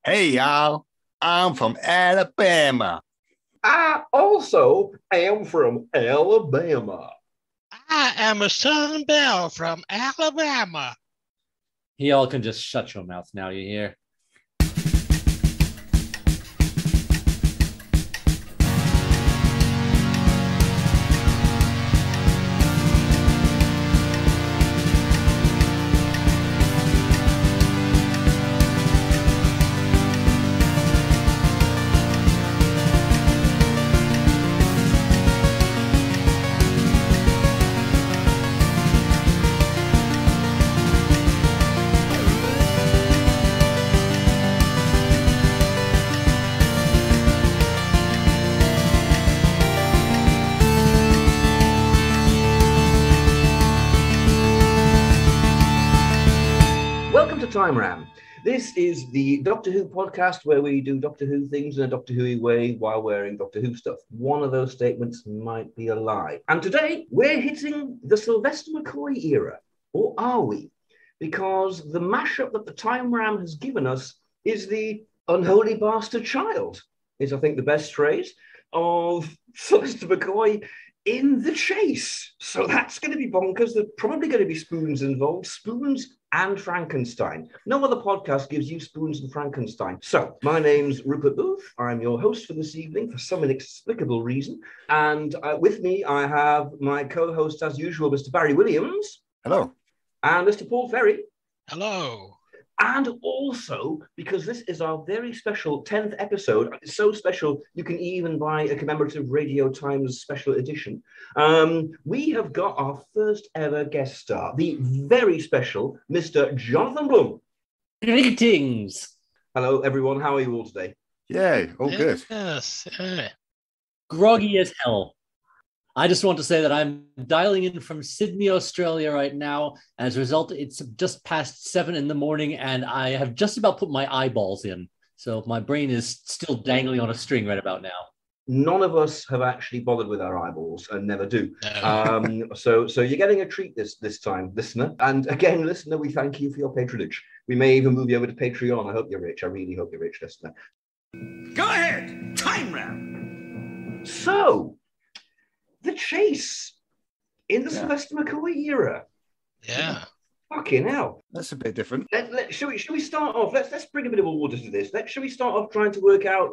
Hey, y'all. I'm from Alabama. I also am from Alabama. I am a Southern Belle from Alabama. Y'all can just shut your mouth now, you hear? Welcome to Time Ram. This is the Doctor Who podcast where we do Doctor Who things in a Doctor Who way while wearing Doctor Who stuff. One of those statements might be a lie. And today we're hitting the Sylvester McCoy era. Or are we? Because the mashup that the Time Ram has given us is the unholy bastard child, is I think the best phrase, of Sylvester McCoy in the chase. So that's going to be bonkers. There's probably going to be spoons involved. Spoons and Frankenstein. No other podcast gives you spoons and Frankenstein. So my name's Rupert Booth. I'm your host for this evening for some inexplicable reason. And with me, I have my co-host, as usual, Mr. Barry Williams. Hello. And Mr. Paul Ferry. Hello. And also, because this is our very special 10th episode, it's so special you can even buy a commemorative Radio Times special edition. We have got our first ever guest star, the very special Mr. Jonathan Blum. Greetings! Hello, everyone. How are you all today? Yeah, all good. Yes. Groggy as hell. I just want to say that I'm dialing in from Sydney, Australia right now. As a result, it's just past 7 a.m. and I have just about put my eyeballs in. So my brain is still dangling on a string right about now. None of us have actually bothered with our eyeballs and never do. No. So you're getting a treat this time, listener. And again, listener, we thank you for your patronage. We may even move you over to Patreon. I hope you're rich. I really hope you're rich, listener. Go ahead. Time Ram. So, the chase in the Sylvester McCoy era. Yeah. Fucking hell. That's a bit different. Should we start off? Let's bring a bit of order to this. Should we start off trying to work out,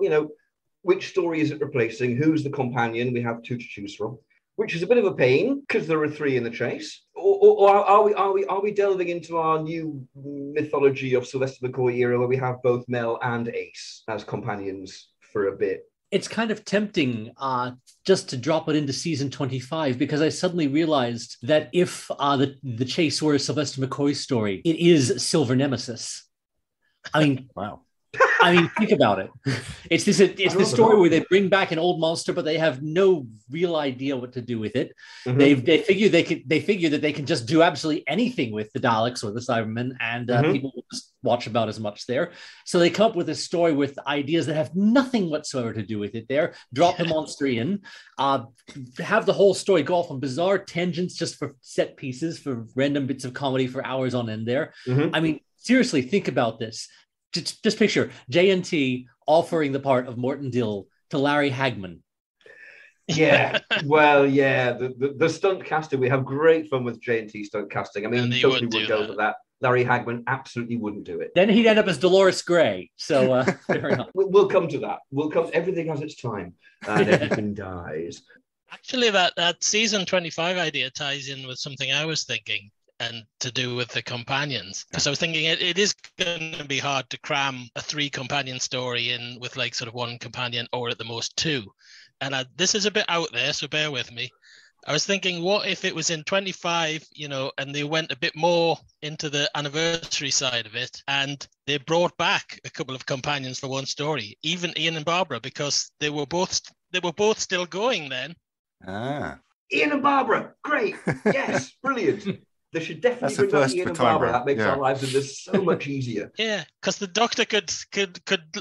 which story is it replacing? Who's the companion? We have two to choose from, which is a bit of a pain because there are three in the chase. Or are we delving into our new mythology of Sylvester McCoy era where we have both Mel and Ace as companions for a bit? It's kind of tempting just to drop it into season 25 because I suddenly realized that if the chase were a Sylvester McCoy story, it is Silver Nemesis. I mean, Wow. I mean, think about it. It's this story where they bring back an old monster, but they have no real idea what to do with it. Mm-hmm. They figure that they can just do absolutely anything with the Daleks or the Cybermen, and people will just watch about as much there. So they come up with a story with ideas that have nothing whatsoever to do with it. There, drop the monster in, have the whole story go off on bizarre tangents just for set pieces, for random bits of comedy for hours on end. There, I mean, seriously, think about this. Just picture JNT offering the part of Morton Dill to Larry Hagman. Yeah, well, yeah, the stunt casting, we have great fun with JNT stunt casting. I mean, totally would go for that. Larry Hagman absolutely wouldn't do it. Then he'd end up as Dolores Gray. So fair enough. We'll come to that. Everything has its time, and everything dies. Actually, that season 25 idea ties in with something I was thinking, and to do with the companions. Because I was thinking it is going to be hard to cram a 3-companion story in with like sort of one companion or at the most 2. And this is a bit out there, so bear with me. I was thinking, what if it was in 25, and they went a bit more into the anniversary side of it, and they brought back a couple of companions for one story, even Ian and Barbara, because they were both still going then. Ian and Barbara, great, yes, brilliant. They should definitely bring back Ian and Barbara. That makes our lives in this so much easier. Yeah, because the Doctor could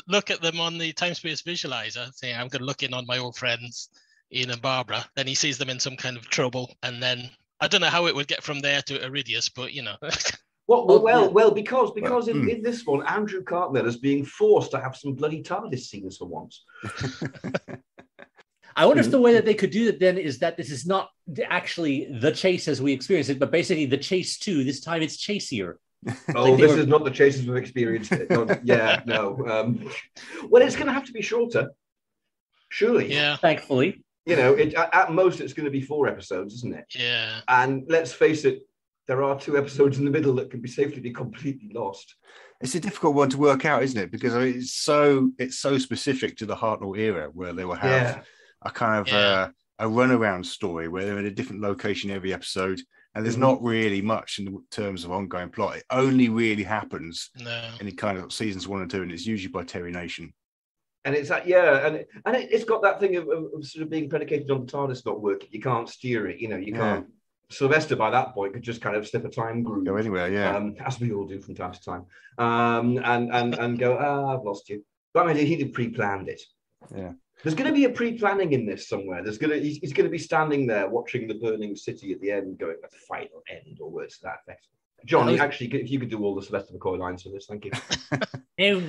look at them on the time-space visualizer, saying, I'm going to look in on my old friends, Ian and Barbara. Then he sees them in some kind of trouble. And then, I don't know how it would get from there to Iridius, but, Because in this one, Andrew Cartmel is being forced to have some bloody TARDIS scenes for once. I wonder if the way that they could do it then is that this is not actually the chase as we experience it, but basically the chase 2. This time it's chasier. Oh, this is not the chases we've experienced. Well, it's going to have to be shorter, surely. Yeah. Thankfully. At most it's going to be 4 episodes, isn't it? Yeah. And let's face it, there are 2 episodes in the middle that can be safely be completely lost. It's a difficult one to work out, isn't it? Because it's so specific to the Hartnell era, where they will have a kind of a runaround story where they're in a different location every episode, and there's not really much in terms of ongoing plot. It only really happens in the kind of seasons 1 and 2, and it's usually by Terry Nation. And it's that, it's got that thing of sort of being predicated on the TARDIS not working. You can't steer it, you can't. Sylvester by that point could just kind of slip a time groove. Go anywhere, as we all do from time to time, and go, I've lost you. But I mean, he'd have pre-planned it. Yeah. There's going to be a pre-planning in this somewhere. He's going to be standing there watching the burning city at the end, going, "The fight will end," or words to that effect. John, actually, if you could do all the Sylvester McCoy lines for this, thank you. No.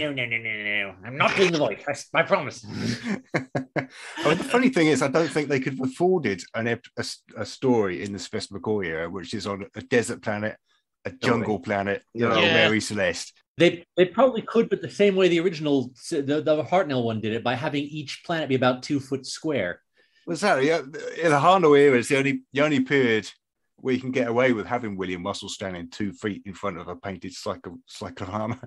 I'm not doing the voice. I promise. The funny thing is, I don't think they could have afforded a story in the Sylvester McCoy era, which is on a desert planet, a jungle planet, Mary Celeste. They probably could, but the same way the original, the Hartnell one did it, by having each planet be about 2 foot square. Well, exactly. In the Hartnell era, it's the only period where you can get away with having William Russell standing 2 feet in front of a painted cyclorama.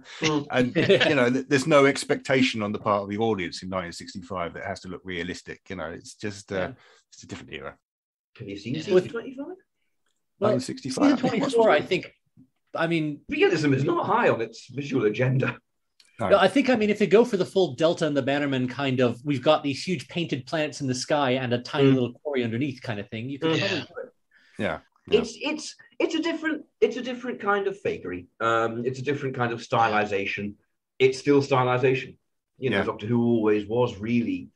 And, there's no expectation on the part of the audience in 1965 that it has to look realistic. It's just it's a different era. Have you seen season 25? Well, 1965. Season 24, I think. I mean, realism is not high on its visual agenda. No, I think, if they go for the full Delta and the Bannerman kind of, we've got these huge painted planets in the sky and a tiny little quarry underneath kind of thing, you could probably do it. Yeah. It's a different kind of fakery. It's a different kind of stylization. It's still stylization. Doctor Who always was really,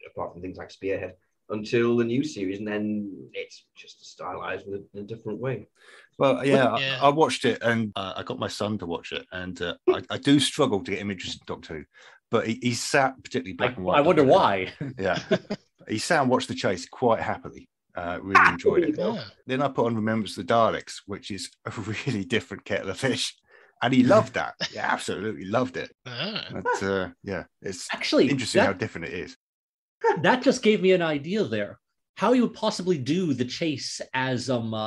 apart from things like Spearhead, until the new series, and then it's just stylized in a different way. Well, I watched it, and I got my son to watch it, and I do struggle to get him interested in Doctor Who, but he sat, particularly black and white. I wonder why. Yeah, he sat and watched The Chase quite happily. Really enjoyed it. Yeah. Then I put on Remembrance of the Daleks, which is a really different kettle of fish, and he loved that. He absolutely loved it. But it's actually interesting how different it is. That just gave me an idea there. How you would possibly do The Chase as Sylvester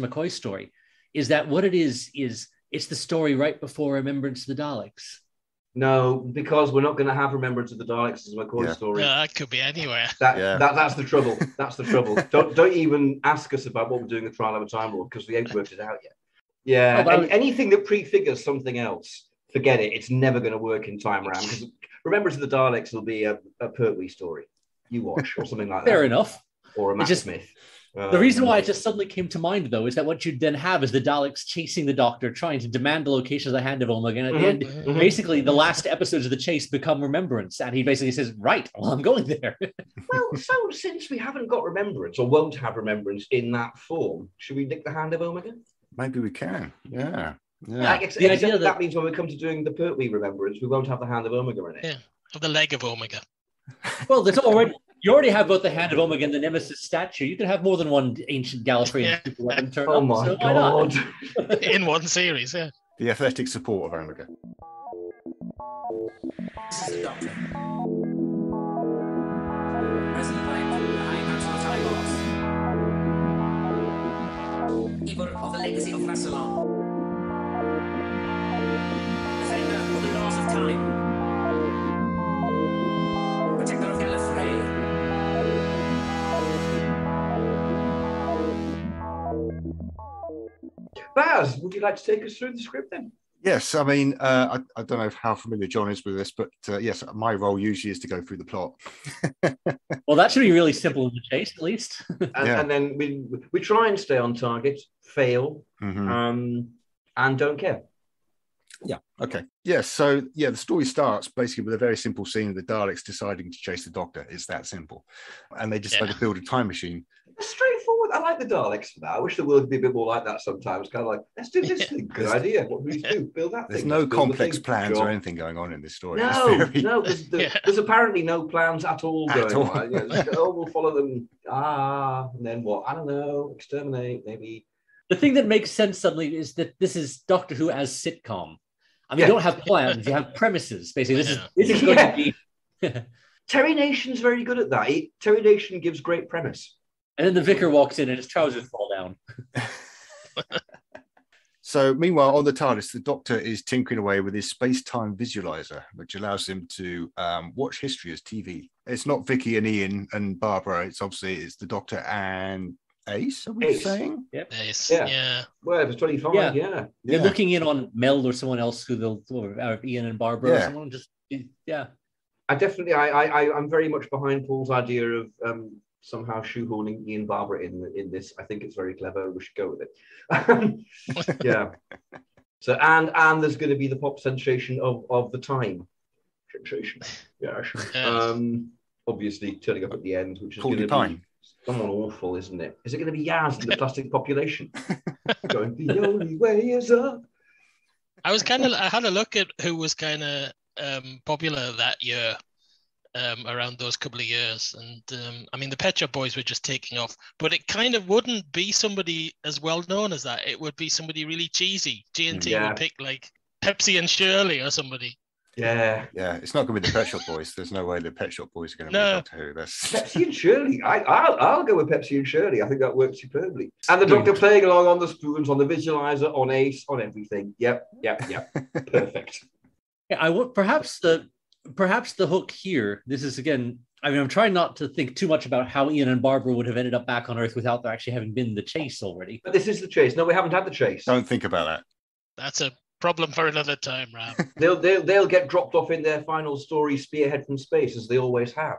McCoy story is that what it is it's the story right before Remembrance of the Daleks. No, because we're not going to have Remembrance of the Daleks as a McCoy story. No, that could be anywhere. That's the trouble. That's the trouble. Don't even ask us about what we're doing with Trial of a Time Lord, because we ain't worked it out yet. Yeah, anything that prefigures something else, forget it. It's never going to work in Time Ram, because Remembrance of the Daleks will be a Pertwee story. You watch, or something like that. Fair enough. Or a Matt Smith. The reason why it just suddenly came to mind, though, is that what you'd then have is the Daleks chasing the Doctor, trying to demand the location of the Hand of Omega. And at the end, basically, the last episodes of the chase become Remembrance. And he basically says, right, well, I'm going there. Well, so since we haven't got Remembrance, or won't have Remembrance in that form, should we nick the Hand of Omega? Maybe we can, yeah. That means when we come to doing the Pertwee Remembrance, we won't have the Hand of Omega in it. Yeah, of the leg of Omega. Well, there's already... You already have both the Hand of Omega and the Nemesis statue. You can have more than one ancient Gallifreyan super weapon turn up. Oh my God. In one series, yeah. The athletic support of Omega. This is the Doctor. Present by the High Council Keeper of the Legacy of Rassilon. Defender of the laws of time. Protector of Gallifrey. Baz, would you like to take us through the script then? Yes, I mean, I don't know how familiar John is with this, but yes, my role usually is to go through the plot. Well, that should be really simple in The Chase, at least. And then we try and stay on target, fail, and don't care. Yeah, okay. Yeah, so, the story starts basically with a very simple scene of the Daleks deciding to chase the Doctor. It's that simple. And they decide to build a time machine. Straightforward. I like the Daleks for that. I wish the world would be a bit more like that sometimes. Kind of like, let's do this thing. Good idea. What do we do? Build that There's thing. no Let's build the complex thing. plans Sure. or anything going on in this story. No, It's no. There's apparently no plans at all At going all. on. You know, just, oh, we'll follow them. And then what? I don't know. Exterminate, maybe. The thing that makes sense suddenly is that this is Doctor Who as sitcom. I mean, Yeah. you don't have plans, you have premises. Basically, this is going to be. Terry Nation's very good at that. Terry Nation gives great premise. And then the vicar walks in and his trousers fall down. So meanwhile, on the TARDIS, the Doctor is tinkering away with his space-time visualizer, which allows him to watch history as TV. It's not Vicky and Ian and Barbara. It's the Doctor and Ace, are we saying? Yep. Ace. Yeah. Yeah. Well, it was 25, yeah. You're looking in on Mel or someone else or Ian and Barbara or someone just, I'm very much behind Paul's idea of somehow shoehorning Ian Barbara in this. I think it's very clever. We should go with it. Yeah. So and there's going to be the pop sensation of the time. Sensation. Yeah. Obviously turning up at the end, which is going to be someone awful, isn't it? Is it going to be Yaz in the plastic population? Going, the only way is up. I had a look at who was kind of popular that year, around those couple of years. And I mean, the Pet Shop Boys were just taking off, but it kind of wouldn't be somebody as well known as that. It would be somebody really cheesy. G&T would pick like Pepsi and Shirley or somebody. Yeah. It's not going to be the Pet Shop Boys. There's no way the Pet Shop Boys are going to be Doctor Who. That's Pepsi and Shirley. I'll go with Pepsi and Shirley. I think that works superbly. And the Doctor playing along on the spoons, on the visualizer, on Ace, on everything. Yep. Perfect. Yeah, perhaps the hook here. This is again. I mean, I'm trying not to think too much about how Ian and Barbara would have ended up back on Earth without there actually having been the chase already. But this is the chase. No, we haven't had the chase. Don't think about that. That's a problem for another time, Ram. They'll get dropped off in their final story, Spearhead from Space, as they always have.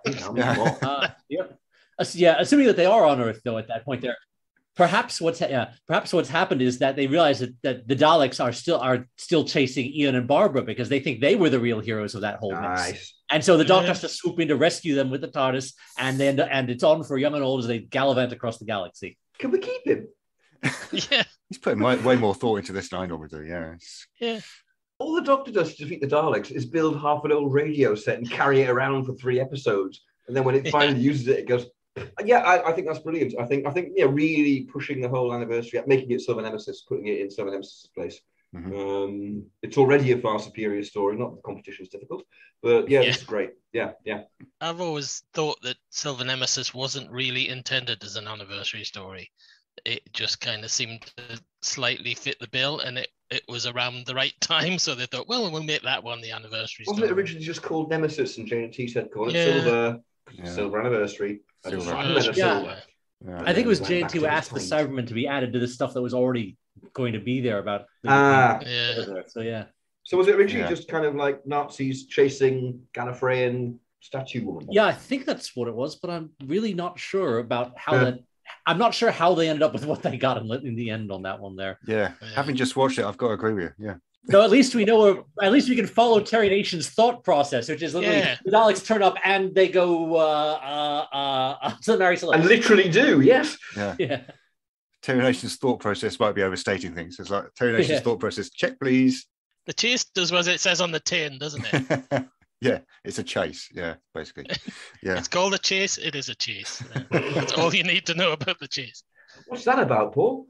Assuming that they are on Earth though at that point there. Perhaps what's happened is that they realize that the Daleks are still chasing Ian and Barbara because they think they were the real heroes of that whole mess. And so the Doctor has to swoop in to rescue them with the TARDIS, and it's on for young and old as they gallivant across the galaxy. Can we keep him? Yeah, he's putting way more thought into this than I normally do. Yeah. All the Doctor does to defeat the Daleks is build half an old radio set and carry it around for 3 episodes, and then when it finally uses it, it goes. I think that's brilliant. I think really pushing the whole anniversary, making it Silver Nemesis, putting it in Silver Nemesis' place. Mm-hmm. It's already a far superior story. Not that the competition is difficult, but it's great. Yeah. I've always thought that Silver Nemesis wasn't really intended as an anniversary story. It just kind of seemed to slightly fit the bill, and it was around the right time, so they thought, well, we'll make that one the anniversary story. Wasn't it originally just called Nemesis, and J&T said call it Silver? Silver anniversary. Silver. I think it was J&T who asked the Cybermen to be added to the stuff that was already going to be there about. So was it originally just kind of like Nazis chasing Gallifreyan statue woman? Yeah, I think that's what it was, but I'm really not sure about how that. I'm not sure how they ended up with what they got in the end on that one there. Yeah, having just watched it, I've got to agree with you. Yeah. So at least we know, at least we can follow Terry Nation's thought process, which is literally the Daleks turn up and they go to Mary Celeste. And literally do, yes. Yeah. Terry Nation's thought process might be overstating things. It's like Terry Nation's thought process, check please. The chase does what it says on the tin, doesn't it? Yeah, it's a chase. Yeah, basically. Yeah. It's called a chase. It is a chase. That's all you need to know about the chase. What's that about, Paul?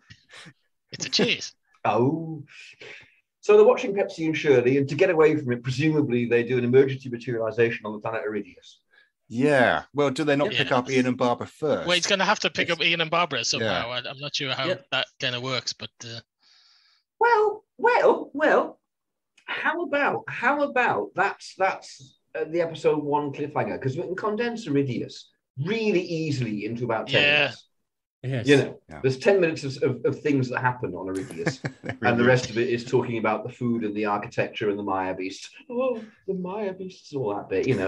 It's a chase. Oh. So they're watching Pepsi and Shirley, and to get away from it, presumably they do an emergency materialization on the planet Iridius. Yeah. Well, do they not pick up Ian and Barbara first? Well, he's going to have to pick up Ian and Barbara somehow. Yeah. I'm not sure how that kind of works, but... Well. How about that's the episode 1 cliffhanger, because we can condense Iridius really easily into about 10 minutes. Yes. There's 10 minutes of things that happen on Iridius, and the rest of it is talking about the food and the architecture and the Maya beasts. Oh, the Maya beasts, all that bit, and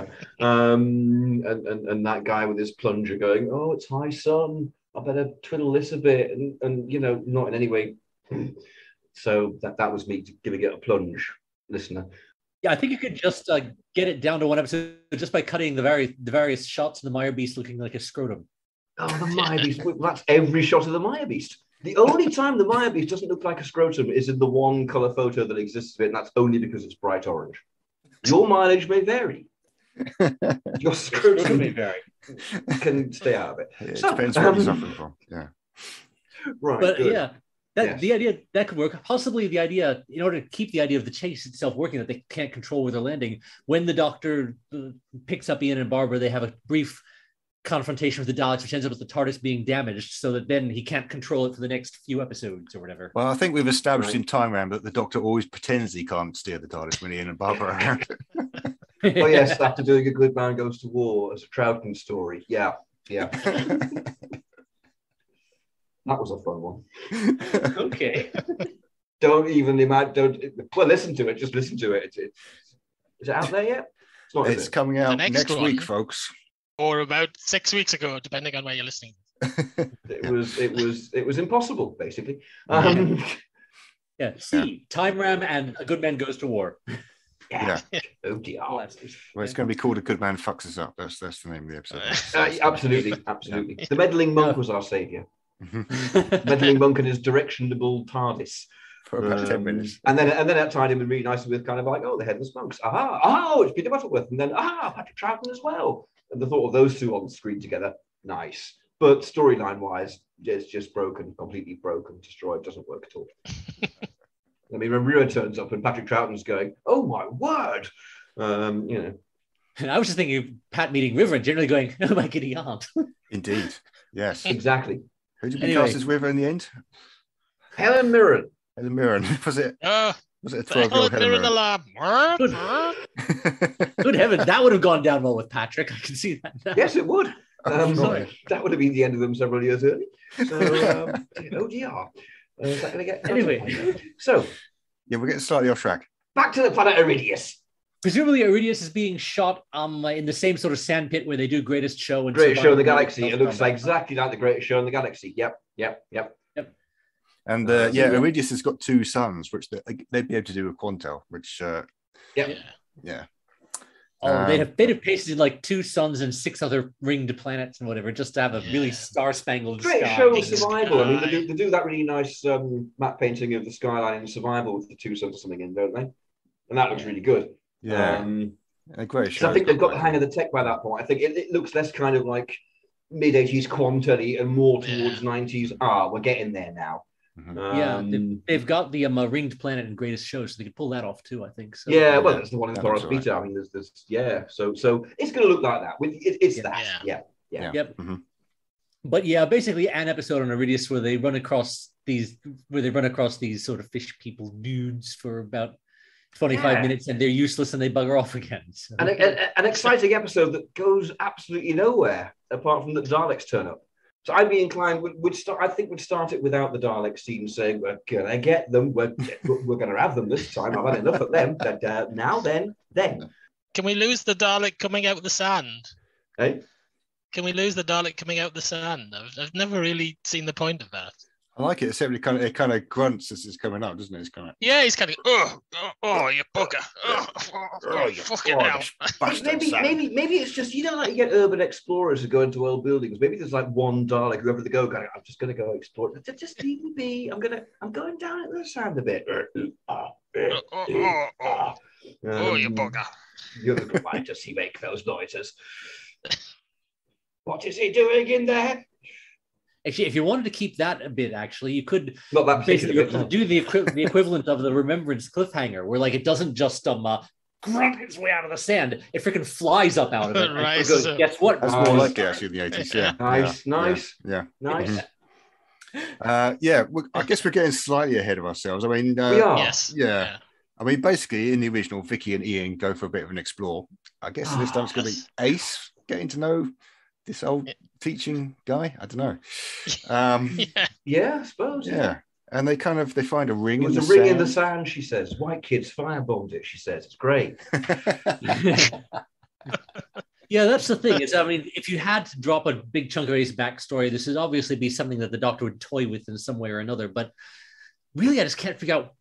that guy with his plunger going, oh, it's high sun, I better twiddle this a bit, and not in any way. So that was me giving it a plunge, listener. Yeah, I think you could just get it down to one episode just by cutting the various shots of the Maya beast looking like a scrotum. Oh, the Maya Beast. That's every shot of the Maya Beast. The only time the Maya Beast doesn't look like a scrotum is in the one colour photo that exists of it, and that's only because it's bright orange. Your mileage may vary. Your scrotum may vary. Can stay out of it. It depends what you're suffering from. Yeah. Right. But good. yeah, the idea that could work. Possibly the idea, in order to keep the idea of the chase itself working, that they can't control where they're landing. When the Doctor picks up Ian and Barbara, they have a brief confrontation with the Daleks, which ends up with the TARDIS being damaged, so that then he can't control it for the next few episodes or whatever. Well, I think we've established in Time Ram that the Doctor always pretends he can't steer the TARDIS when Ian and Barbara are around. Oh yes, after doing A Good Man Goes to War as a Troughton story. Yeah. That was a fun one. Okay. Don't even imagine. Well, listen to it. Just listen to it. Is it out there yet? It's not. It's coming out next one. week, folks. Or about 6 weeks ago, depending on where you're listening. It was impossible, basically. Time Ram and A Good Man Goes to War. Yeah. Oh dear. Well, it's going to be called A Good Man Fucks Us Up. That's the name of the episode. Absolutely. Yeah. The meddling monk was our saviour. Meddling monk and his directionable TARDIS. For about 10 minutes. And then that tied in really nicely with kind of like, the headless monks. Aha! Oh, it's Peter Butterworth. And then, Patrick Troughton as well. And the thought of those two on the screen together, nice. But storyline-wise, it's just broken, completely broken, destroyed, doesn't work at all. I mean, when Rio turns up and Patrick Troughton's going, oh my word! And I was just thinking of Pat meeting River and generally going, oh my giddy aunt. Indeed. Yes. Exactly. Who did we cast as River in the end? Helen Mirren. Helen Mirren. Was it a Helen 12-year-old Helen Mirren Mirren? alarm. Good heavens, that would have gone down well with Patrick. I can see that now. Yes, it would. Right. That would have been the end of them several years early. So, oh dear. Is that going to get... Anyway. So... Yeah, we're getting slightly off track. Back to the planet Iridius. Presumably Iridius is being shot in the same sort of sandpit where they do Greatest Show. And Greatest Show in the Galaxy. It looks like exactly like the Greatest Show in the Galaxy. Yep. And Iridius has got 2 suns, which they'd be able to do with Quantel, which... Yeah. They'd have pasted like 2 suns and 6 other ringed planets and whatever, just to have a really star-spangled Great sky. show of survival. I mean, they do that really nice map painting of the skyline in Survival with the 2 suns or something in, don't they? And that looks really good. Yeah. A great show. I think they've got the hang of the tech by that point. I think it looks less kind of like mid-80s Quantelly and more towards 90s. We're getting there now. They've got the ringed planet in Greatest Show, so they could pull that off too, I think. So, well, that's the one in Thoros Beta. I mean, there's so it's going to look like that. It's that. Yeah. Yep. Mm-hmm. But yeah, basically an episode on Iridius where they run across these sort of fish people dudes for about 25 minutes, and they're useless and they bugger off again. So. And an exciting episode that goes absolutely nowhere apart from the Daleks turn up. So I'd be inclined. We'd start it without the Dalek scene saying we're gonna get them. We're gonna have them this time. I've had enough of them. But now then. Can we lose the Dalek coming out of the sand? Hey? Can we lose the Dalek coming out of the sand? I've never really seen the point of that. I like it. Except it kind of grunts as it's coming up, doesn't it? It's kind of he's kind of you bugger, you fucking hell. Maybe it's just like you get urban explorers who go into old buildings. Maybe there's like one Dalek whoever they go. Going, I'm just going to go explore. Just leave me be. I'm going down at the sand a bit. You bugger. You're the right to see make those noises. What is he doing in there? Actually, if you wanted to keep that a bit, actually, you could Not that basically do the equivalent of the Remembrance cliffhanger, where like it doesn't just grunt its way out of the sand; it freaking flies up out of it. Right. Goes, guess what? That's more like it actually in the 80s. Yeah. Nice. Yeah. Nice. I guess we're getting slightly ahead of ourselves. I mean, we are. Yes. Yeah. I mean, basically, in the original, Vicky and Ian go for a bit of an explore. I guess this time it's going to be Ace getting to know this old teaching guy. I don't know. I suppose. Yeah. And they find a ring in the sand. There's a ring in the sand, she says. White kids firebombed it, she says. It's great. Yeah, that's the thing. I mean, if you had to drop a big chunk of Ace's backstory, this would obviously be something that the Doctor would toy with in some way or another. But really, I just can't figure out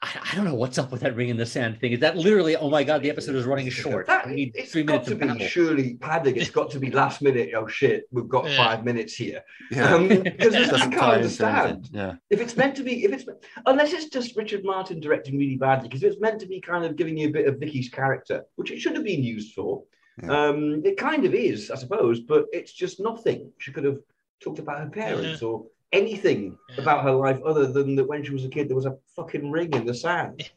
I don't know what's up with that ring in the sand thing. Is that literally, oh my God, the episode is running short. We need 3 minutes of battle. Surely padding. It's got to be last minute. Oh shit, we've got 5 minutes here. Yeah. Because I can't understand. Yeah. If it's meant to be, unless it's just Richard Martin directing really badly, because it's meant to be kind of giving you a bit of Vicky's character, which it should have been used for. Yeah. It kind of is, I suppose, but it's just nothing. She could have talked about her parents or anything about her life other than that when she was a kid there was a fucking ring in the sand.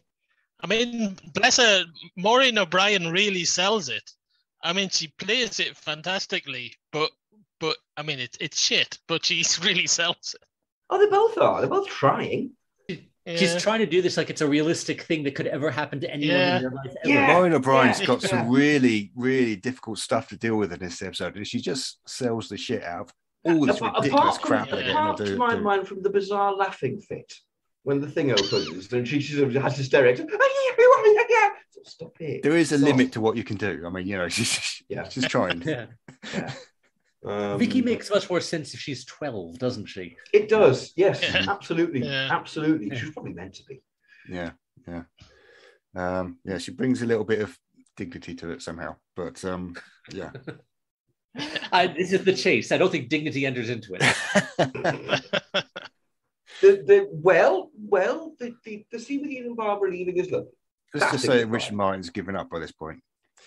I mean, bless her, Maureen O'Brien really sells it. I mean, she plays it fantastically, but I mean, it's shit, but she really sells it. Oh, they both are. They're both trying. She's trying to do this like it's a realistic thing that could ever happen to anyone in their life ever. Maureen O'Brien's got some really, really difficult stuff to deal with in this episode, and she just sells the shit out of all this ridiculous crap. Apart to my mind from the bizarre laughing fit when the thing opens and she sort of has hysterics. Stop it. There is a limit to what you can do. I mean, she's trying. Vicky makes much more sense if she's 12, doesn't she? It does. Yes, absolutely, absolutely. She's probably meant to be. Yeah. She brings a little bit of dignity to it somehow, but yeah. This is the chase. I don't think dignity enters into it. The scene with Ian and Barbara leaving is lovely. Let's just say Richard Martin's given up by this point.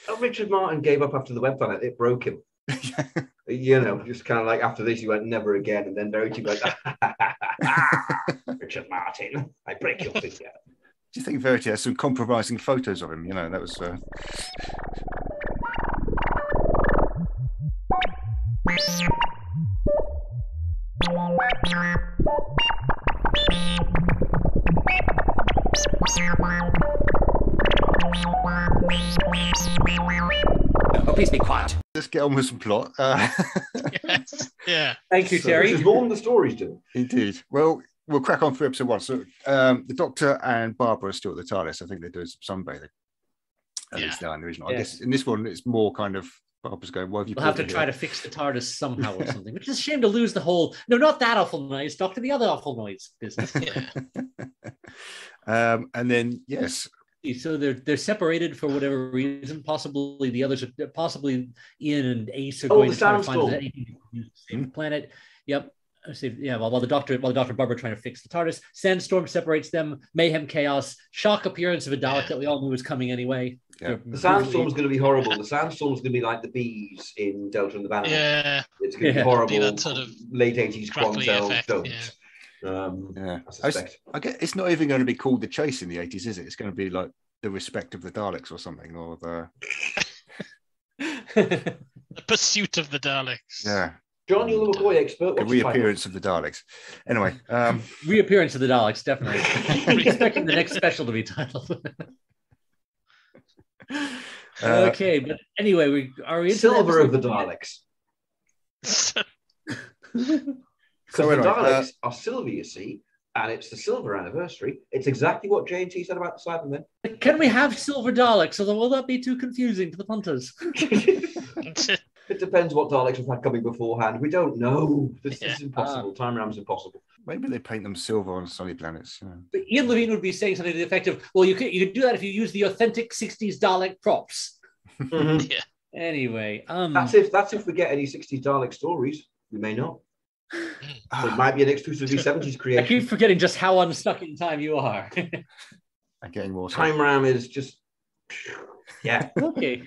Oh, Richard Martin gave up after the web planet. It broke him. Just kind of like after this, he went never again, and then Verity went, Richard Martin, I break your finger. Do you think Verity has some compromising photos of him? That was. Oh, please be quiet. Let's get on with some plot. Yes. Yeah. Thank you, Terry. Which is more than the stories do. Indeed. Well, we'll crack on through episode 1. So the Doctor and Barbara are still at the TARDIS. I think they're doing some sunbathing. At least they're in the original. I guess in this one, it's more kind of Barbara's going, what have you? We'll have to try to fix the TARDIS somehow or something, which is a shame to lose the whole, no, not that awful noise, Doctor, the other awful noise business. And then, yes. So they're separated for whatever reason. Possibly the others, possibly Ian and Ace are going to try to find anything to use the same planet. Yep. While the Doctor and Barbara are trying to fix the TARDIS, Sandstorm separates them. Mayhem, chaos, shock appearance of a Dalek that we all knew was coming anyway. Yeah. The Sandstorm's going to be horrible. The Sandstorm's going to be like the bees in Delta and the Banner. Yeah, it's going to be horrible. That sort of late 80s Quantel don't. I suspect. I guess it's not even going to be called The Chase in the 80s, is it? It's going to be like The Respect of the Daleks or something, or the Pursuit of the Daleks. Yeah. John, you're the McCoy expert. The reappearance of the Daleks. Anyway. Reappearance of the Daleks, definitely. I'm expecting the next special to be titled. Okay, but anyway, are we into Silver of the Daleks? Because the Daleks are silver, you see, and it's the silver anniversary. It's exactly what J&T said about the Cybermen. Can we have silver Daleks, or will that be too confusing to the punters? It depends what Daleks we've had coming beforehand. We don't know. This is impossible. Time Ram's impossible. Maybe they paint them silver on sunny planets. But Ian Levine would be saying something to the effect of, well, you could do that if you use the authentic 60s Dalek props. Mm-hmm. Yeah. Anyway. That's if we get any 60s Dalek stories. We may not. It might be an exclusively 70s creation. I keep forgetting just how unstuck in time you are. I'm getting more. Time Ram is just... Yeah. Okay.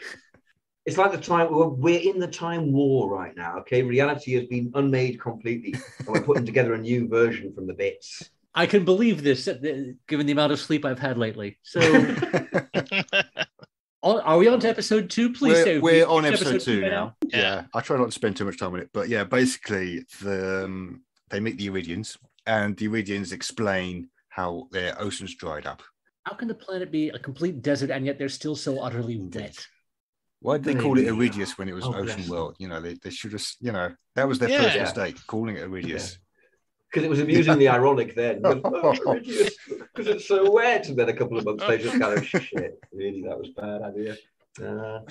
It's like the time we're in the time war right now. Okay, reality has been unmade completely, and we're putting together a new version from the bits. I can believe this, given the amount of sleep I've had lately. So, are we on to episode 2? Please, we're on episode 2 now. Yeah, I try not to spend too much time on it, but yeah, basically, they meet the Iridians, and the Iridians explain how their oceans dried up. How can the planet be a complete desert and yet they're still so utterly wet? Why did they call it Iridius when it was Ocean World? They should have, that was their first mistake, calling it Iridius. Because it was amusingly ironic then. Iridius, because it's so wet. And then a couple of months later, it's kind of shit. Really, that was a bad idea.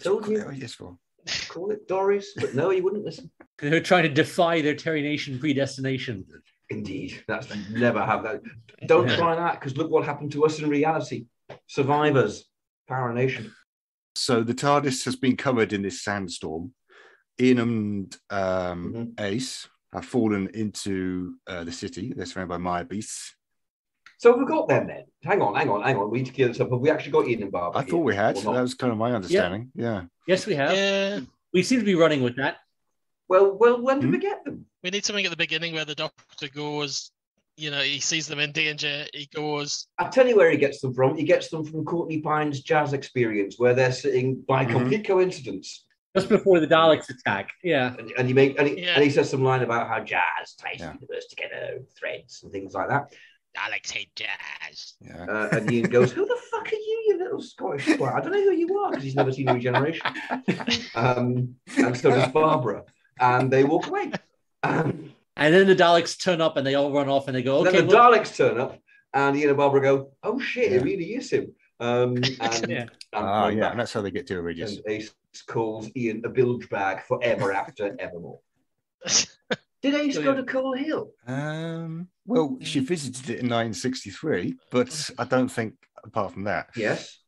Told you. Iridius for? Call it Doris, but no, he wouldn't listen. They're trying to defy their Terry Nation predestination. Indeed, that's never have that. Don't try that, because look what happened to us in reality. Survivors, Power Nation. So the TARDIS has been covered in this sandstorm. Ian and Ace have fallen into the city. They're surrounded by Maya beasts. So we've got them then. Hang on. We need to clear this up. Have we actually got Ian and Barbara? I thought we had. That was kind of my understanding. Yeah. Yes, we have. Yeah. We seem to be running with that. Well, when did we get them? We need something at the beginning where the Doctor goes, he sees them in danger. He goes. I'll tell you where he gets them from. He gets them from Courtney Pine's Jazz Experience, where they're sitting by complete coincidence. Just before the Daleks attack. Yeah. And he says some line about how jazz ties the universe together, threads and things like that. Daleks hate jazz. Yeah. And Ian goes, "Who the fuck are you, you little Scottish twat? I don't know who you are," because he's never seen Regeneration. And so does Barbara. And they walk away. And then the Daleks turn up and they all run off and they go, okay. Then the Daleks turn up and Ian and Barbara go, "Oh shit, it really is him." And that's how they get to Iridium. And Ace calls Ian a bilge bag forever after evermore. Did Ace go to Coal Hill? Well, she visited it in 1963, but I don't think, apart from that. Yes.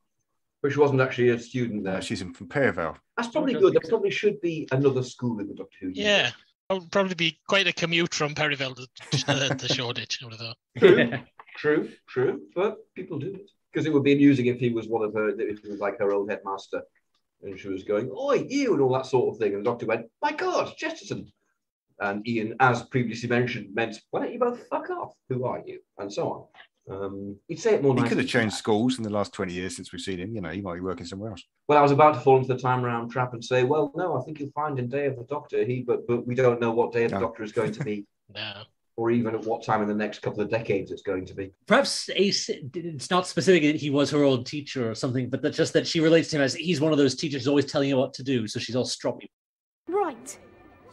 But she wasn't actually a student there. She's from Perivale. That's probably good. There probably should be another school in the Doctor Who. Yeah. It would probably be quite a commute from Perivale to Shoreditch. I would have thought. True. But people do it. Because it would be amusing if he was one of her, if he was like her old headmaster. And she was going, "Oi, you," and all that sort of thing. And the Doctor went, "My God, Chesterton." And Ian, as previously mentioned, meant, "Why don't you both fuck off? Who are you?" And so on. He'd say it more. He could have changed schools in the last 20 years since we've seen him. He might be working somewhere else. Well, I was about to fall into the time round trap and say, "Well, no, I think you'll find in Day of the Doctor, but we don't know what Day of the Doctor is going to be." No. Or even at what time in the next couple of decades it's going to be. Perhaps Ace, it's not specific that he was her old teacher or something, but that's just that she relates to him as he's one of those teachers who's always telling you what to do, so she's all stroppy. Right,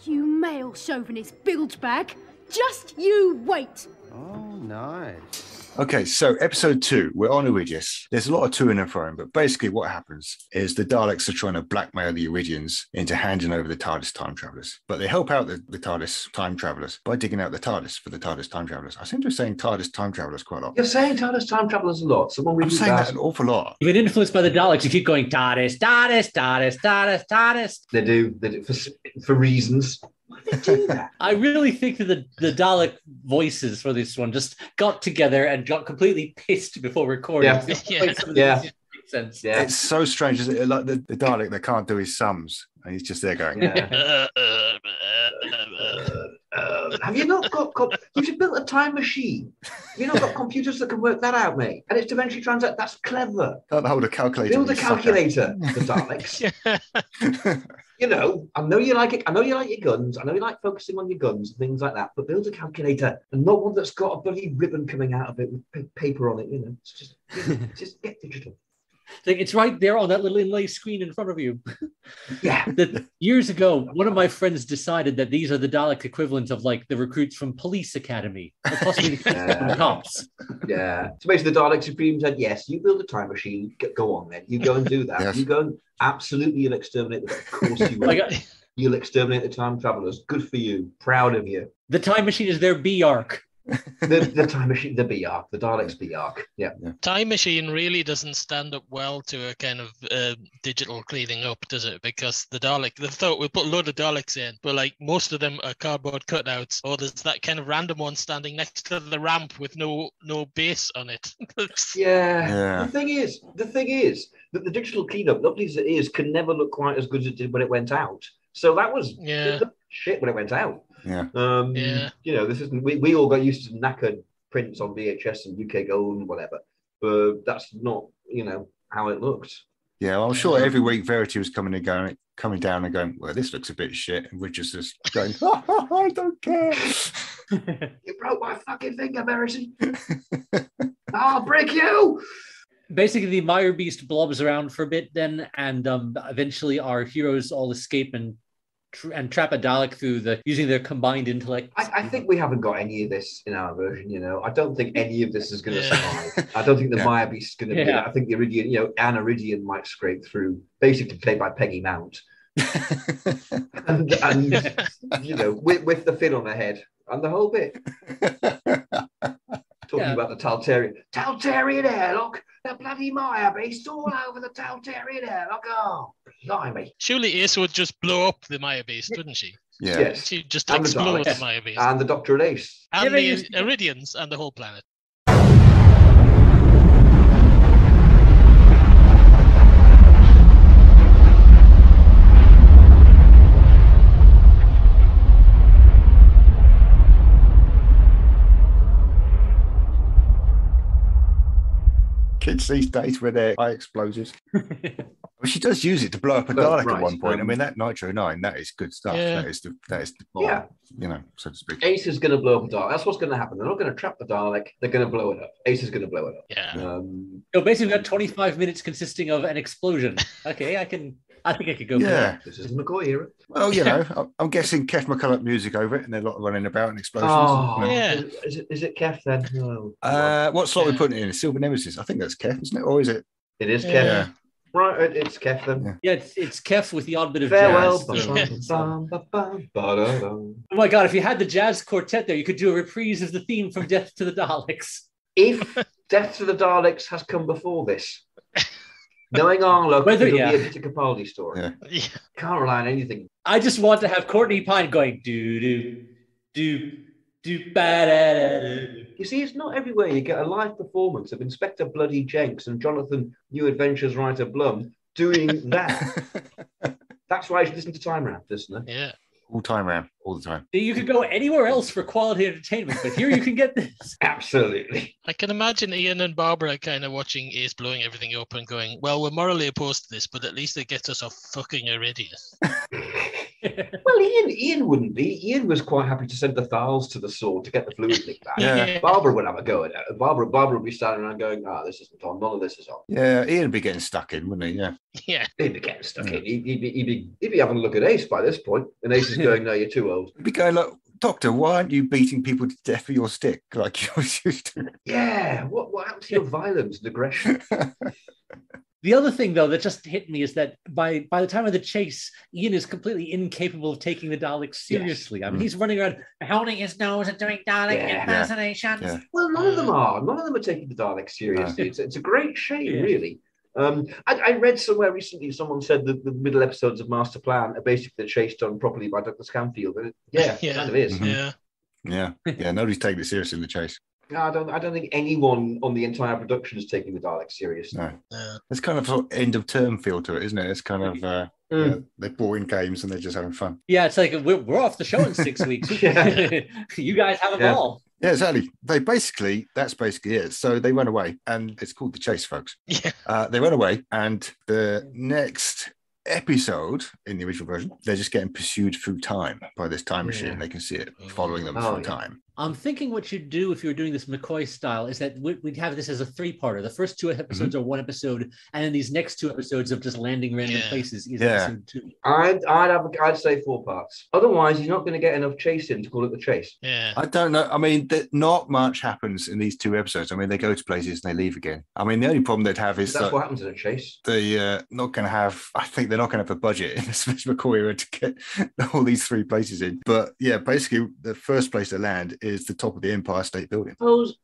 you male chauvinist bilge bag, just you wait. Oh, nice. Okay, so episode 2, we're on Iridius. There's a lot of to-ing and fro-ing, but basically what happens is the Daleks are trying to blackmail the Iridians into handing over the TARDIS time travelers. But they help out the TARDIS time travelers by digging out the TARDIS for the TARDIS time travelers. I seem to be saying TARDIS time travelers quite a lot. You're saying TARDIS time travelers a lot. I'm saying that an awful lot. You've been influenced by the Daleks. You keep going TARDIS, TARDIS, TARDIS, TARDIS, TARDIS. They do for reasons. Why do they do that? I really think that the Dalek voices for this one just got together and got completely pissed before recording. Yeah. Sense. Yeah. It's so strange, isn't it? Like the Dalek, they can't do his sums, and he's just there going. Yeah. Have you not got? You've built a time machine. Have you not got computers that can work that out, mate? And it's dimensionally translate. That's clever. Can't hold a calculator. Build a calculator, the Daleks. I know you like it. I know you like your guns. I know you like focusing on your guns and things like that. But build a calculator, and not one that's got a bloody ribbon coming out of it with paper on it. It's just get digital. It's right there on that little inlay screen in front of you. Yeah. Years ago, one of my friends decided that these are the Dalek equivalent of like the recruits from Police Academy, or possibly from cops. Yeah. So basically, the Dalek Supreme said, "Yes, you build a time machine. Go on, then. You go and do that. Yes. You go and absolutely, you'll exterminate them. Of course you will. You'll exterminate the time travelers. Good for you. Proud of you." The time machine is their B arc. The time machine, the B arc, the Daleks B arc. Yeah. Time machine really doesn't stand up well to a kind of digital cleaning up, does it? Because the Dalek, they thought we put a load of Daleks in, but like most of them are cardboard cutouts, or there's that kind of random one standing next to the ramp with no base on it. Yeah. The thing is that the digital cleanup, lovely as it is, can never look quite as good as it did when it went out. So that was shit when it went out. Yeah. This isn't. We all got used to knackered prints on VHS and UK Gold and whatever, but that's not how it looked. Yeah, well, I'm sure every week Verity was coming down and going, "Well, this looks a bit shit," and we're just going, "I don't care." You broke my fucking finger, Verity. I'll break you. Basically, the Meyer Beast blobs around for a bit then, and eventually our heroes all escape and trap a Dalek through using their combined intellect. I think we haven't got any of this in our version, I don't think any of this is going to survive. I don't think the Maya Beast is going to be. I think the Iridian, Anne Iridian might scrape through, basically played by Peggy Mount. and with the fin on her head, and the whole bit. Talking about the Taltarian airlock, the bloody Maya beast all over the Taltarian airlock. Oh, blimey. Surely Ace would just blow up the Maya beast, wouldn't she? Yeah. Yes. She'd just And the explode the Daleks. Maya beast. And the Doctor and Ace. And Yeah, the Iridians and the whole planet. Kids these days with their high explosives. Well, she does use it to blow up a Dalek at one point. I mean, that Nitro 9, that is good stuff. Yeah. That is the bomb, Yeah. you know, so to speak. Ace is going to blow up a Dalek. That's what's going to happen. They're not going to trap the Dalek. They're going to blow it up. Ace is going to blow it up. Yeah. So basically, we've got 25 minutes consisting of an explosion. Okay, I think I could go for that. This is the McCoy era. Well, you know, I'm guessing Kev McCulloch music over it, and they're a lot running about and explosions. Oh, Yeah. Is it Kev then? No. What slot we putting it in? Silver Nemesis. I think that's Kev, isn't it? Or is it? It is Kev. Yeah. Right, it's Kev then. Yeah, it's Kef with the odd bit of Farewell. jazz. Ba-dum-ba-bum. Oh my God, if you had the jazz quartet there, you could do a reprise of the theme from Death to the Daleks. If Death to the Daleks has come before this, knowing our luck, it'll be a Peter Capaldi story. Yeah. Can't rely on anything. I just want to have Courtney Pine going do ba da da do. You see, it's not everywhere you get a live performance of Inspector Bloody Jenks and Jonathan New Adventures writer Blum doing that. That's why you should listen to Time Ramp, listener. Yeah. All time round, all the time. You could go anywhere else for quality entertainment, but here you can get this. Absolutely. I can imagine Ian and Barbara kind of watching Ace blowing everything up and going, well, we're morally opposed to this, but at least it gets us off fucking Iridian. Well, Ian wouldn't be. Ian was quite happy to send the Thals to the sword to get the fluid leak back. Yeah. Barbara would have a go at it. Barbara would be standing around going, this isn't on. None of this is on. Yeah, Ian would be getting stuck in, wouldn't he? Yeah. Yeah. He'd be getting stuck in. He'd be having a look at Ace by this point. And Ace is going, no, you're too old. He'd be going, look, Doctor, why aren't you beating people to death with your stick like you always used to? Yeah. What happened to your violence and aggression? The other thing, though, that just hit me is that by the time of the chase, Ian is completely incapable of taking the Daleks seriously. Yes. I mean, he's running around holding his nose and doing Dalek impersonations. Yeah. Well, none of them are. None of them are taking the Daleks seriously. It's a great shame, really. I read somewhere recently someone said that the middle episodes of Master Plan are basically the chase done properly by Douglas Camfield. And it kind of is. Yeah. Yeah, nobody's taking it seriously in the chase. No, I don't think anyone on the entire production is taking the Daleks seriously. No. It's kind of sort of end of term feel to it, isn't it? It's kind of they're boring games and they're just having fun. Yeah, it's like we're off the show in 6 weeks. You guys have them all. Yeah, exactly. That's basically it. So they run away, and it's called The Chase, folks. Yeah. They run away, and the next episode in the original version, they're just getting pursued through time by this time machine. They can see it following them through time. I'm thinking what you'd do if you were doing this McCoy style is that we'd have this as a three-parter. The first two episodes are one episode, and then these next two episodes of just landing random places is episode 2. I'd say 4 parts. Otherwise, you're not going to get enough chase in to call it the chase. Yeah. I don't know. I mean, not much happens in these 2 episodes. I mean, they go to places and they leave again. I mean, the only problem they'd have is that's what happens in a chase. They're not going to have. I think they're not going to have a budget in this McCoy era to get all these 3 places in. But yeah, basically, the first place they land is the top of the Empire State Building.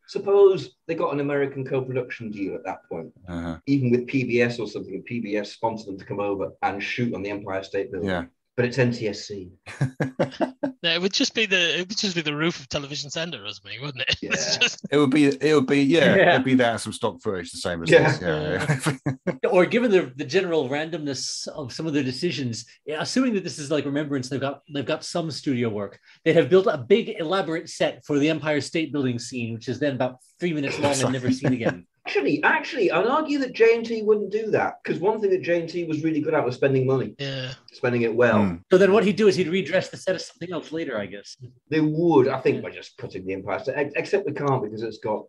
Suppose they got an American co-production deal at that point, even with PBS or something, and PBS sponsored them to come over and shoot on the Empire State Building. Yeah. But it's NTSC. No, it would just be the roof of Television Centre or something, wouldn't it? Yeah. It would be it'd be that and some stock footage the same as this. Yeah. Or given the general randomness of some of their decisions, assuming that this is like Remembrance, they've got some studio work. They have built a big elaborate set for the Empire State Building scene, which is then about 3 minutes long and never seen again. Actually, I'd argue that J&T wouldn't do that, because one thing that J&T was really good at was spending money. Yeah. Spending it well. So then what he'd do is he'd redress the set as something else later, I guess. They would, I think, by just putting the Empire State, except we can't because it's got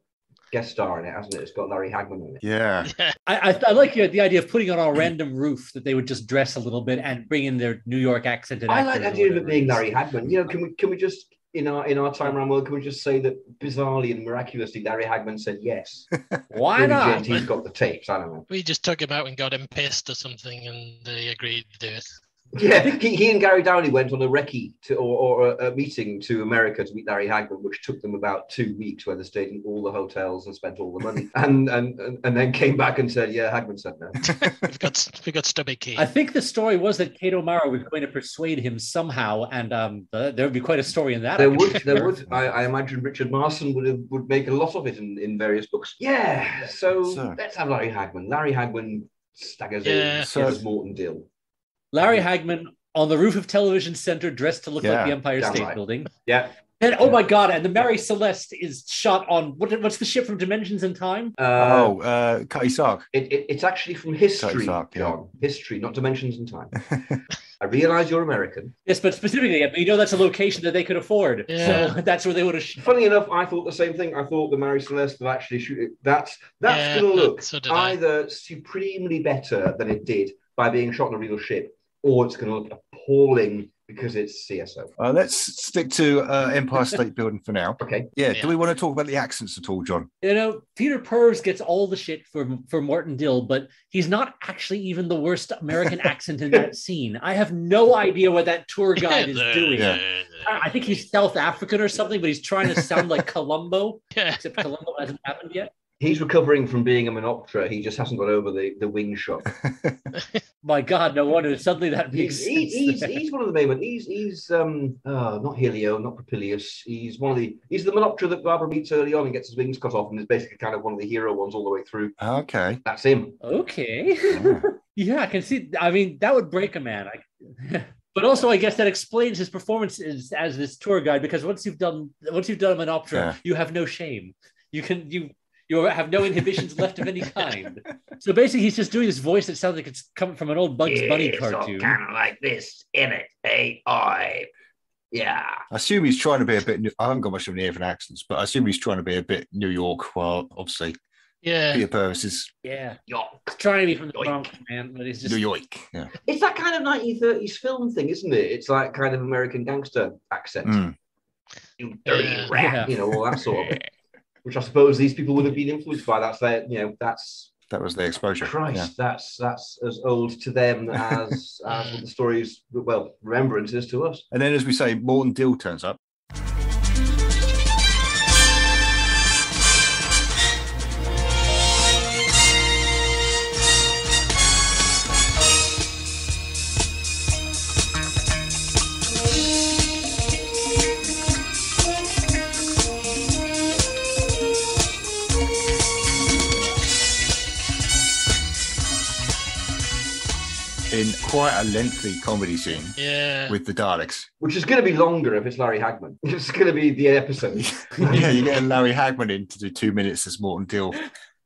guest star in it, hasn't it? It's got Larry Hagman in it. Yeah. I like the idea of putting on a random roof that they would just dress a little bit and bring in their New York accent. I like the idea of it being Larry Hagman. You know, can we just in our time around world, can we just say that bizarrely and miraculously Larry Hagman said yes? Why not? He's got the tapes. I don't know. We just took him out and got him pissed or something, and they agreed to do it. Yeah, he and Gary Downey went on a recce or a meeting to America to meet Larry Hagman, which took them about 2 weeks, where they stayed in all the hotels and spent all the money, and then came back and said, "Yeah, Hagman said no." we've got stubby key. I think the story was that Kate O'Mara was going to persuade him somehow, and there would be quite a story in that. There would. I imagine Richard Marson would make a lot of it in various books. Yeah. So let's have Larry Hagman. Larry Hagman staggers in as Morton Dill. Larry Hagman on the roof of Television Center, dressed to look like the Empire State Building. Yeah. And oh my God! And the Mary Celeste is shot on what's the ship from Dimensions in Time? Cutty Sark. It's actually from History, Sark, John. History, not Dimensions in Time. I realise you're American. Yes, but specifically, you know that's a location that they could afford. Yeah. So that's where they would have. Funny enough, I thought the same thing. I thought the Mary Celeste would actually shoot it. That's going to look either supremely better than it did by being shot on a real ship, or it's going to look appalling because it's CSO. Let's stick to Empire State Building for now. Okay. Yeah. Do we want to talk about the accents at all, John? You know, Peter Purves gets all the shit for Morton Dill, but he's not actually even the worst American accent in that scene. I have no idea what that tour guide is doing. Yeah. I think he's South African or something, but he's trying to sound like Columbo, except Columbo hasn't happened yet. He's recovering from being a Monoptera. He just hasn't got over the wing shock. My God, no wonder. Suddenly that makes sense. He's one of the main ones. He's not Helio, not Propilius. He's the Monoptera that Barbara meets early on and gets his wings cut off, and is basically kind of one of the hero ones all the way through. Okay. That's him. Okay. Yeah, I can see. I mean, that would break a man. But also, I guess that explains his performance as this tour guide, because once you've done a Monoptera, you have no shame. You have no inhibitions left of any kind. So basically, he's just doing this voice that sounds like it's coming from an old Bugs Bunny cartoon. It's kind of like this, in it, AI. Yeah. I assume he's trying to be a bit. I haven't got much of an ear for accents, but I assume he's trying to be a bit New York. While obviously, Peter Purves is York. He's trying to be from the Bronx, man, but he's just New York. Yeah. It's that kind of 1930s film thing, isn't it? It's like kind of American gangster accent. You dirty rat, all that sort of thing. Which I suppose these people would have been influenced by. That was their exposure. Christ, that's as old to them as the stories, remembrances to us. And then, as we say, Morton Dill turns up. In quite a lengthy comedy scene with the Daleks. Which is going to be longer if it's Larry Hagman. It's going to be the episode. You're getting Larry Hagman in to do 2 minutes as Morton Dill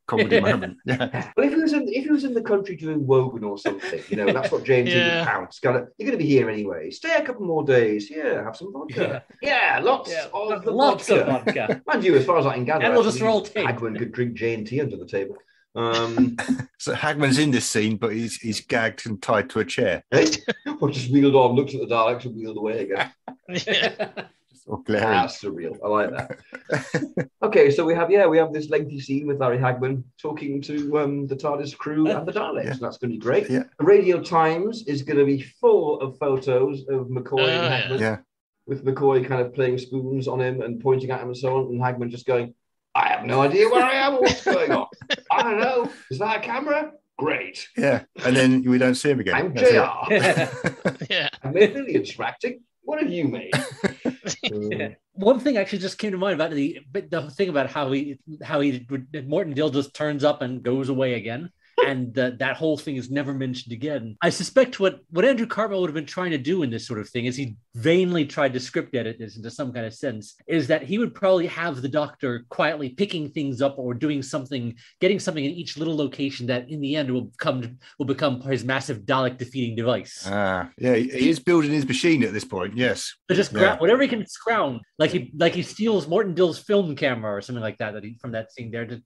comedy moment. Yeah. Well, if he was in the country doing Wogan or something, that's what James would count. You're going to be here anyway. Stay a couple more days. Have some vodka. Lots of vodka. Mind you, as far as I can gather, and we'll just roll tape. Hagman could drink J&T under the table. So Hagman's in this scene, but he's gagged and tied to a chair. Or just wheeled on, looks at the Daleks and wheeled away again. That's surreal. I like that. Okay, so we have this lengthy scene with Larry Hagman talking to the TARDIS crew and the Daleks. Yeah. That's going to be great. Yeah. The Radio Times is going to be full of photos of McCoy and Hagman. Yeah. With McCoy kind of playing spoons on him and pointing at him and so on, and Hagman just going, I have no idea where I am or what's going on. I don't know. Is that a camera? Great. Yeah. And then we don't see him again. I'm JR. I made millions for acting. What have you made? One thing actually just came to mind about the thing about how Morton Dill just turns up and goes away again. And that whole thing is never mentioned again. I suspect what Andrew Cartmel would have been trying to do in this sort of thing, is he vainly tried to script edit this into some kind of sense, is that he would probably have the Doctor quietly picking things up or doing something, getting something in each little location that in the end will become his massive Dalek defeating device. He is building his machine at this point, yes. But just grab whatever he can scrounge, like he steals Morton Dill's film camera or something like that from that scene there to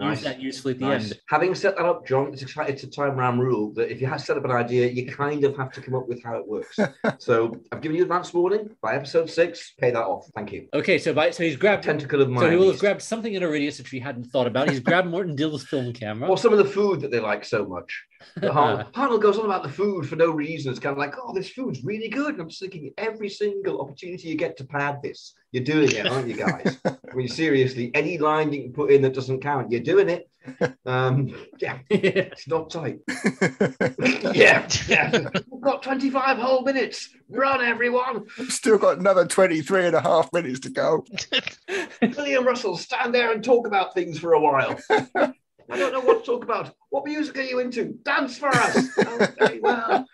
use that usefully at the end. Having set that up, John, it's a time ram rule that if you have set up an idea, you kind of have to come up with how it works. So I've given you advance warning. By episode 6, pay that off. Thank you. Okay, so he's grabbed Tentacle of mine. So he will have grabbed something in Iridius which we hadn't thought about. He's grabbed Morton Dill's film camera. Or some of the food that they like so much. Hartnell goes on about the food for no reason. It's kind of like, oh, this food's really good. And I'm just thinking, every single opportunity you get to pad this, you're doing it, aren't you guys? I mean, seriously, any line you can put in that doesn't count, you're doing it. It's not tight. yeah. We've got 25 whole minutes. Run, everyone. Still got another 23 and a half minutes to go. William Russell, stand there and talk about things for a while. I don't know what to talk about. What music are you into? Dance for us. Oh, very well.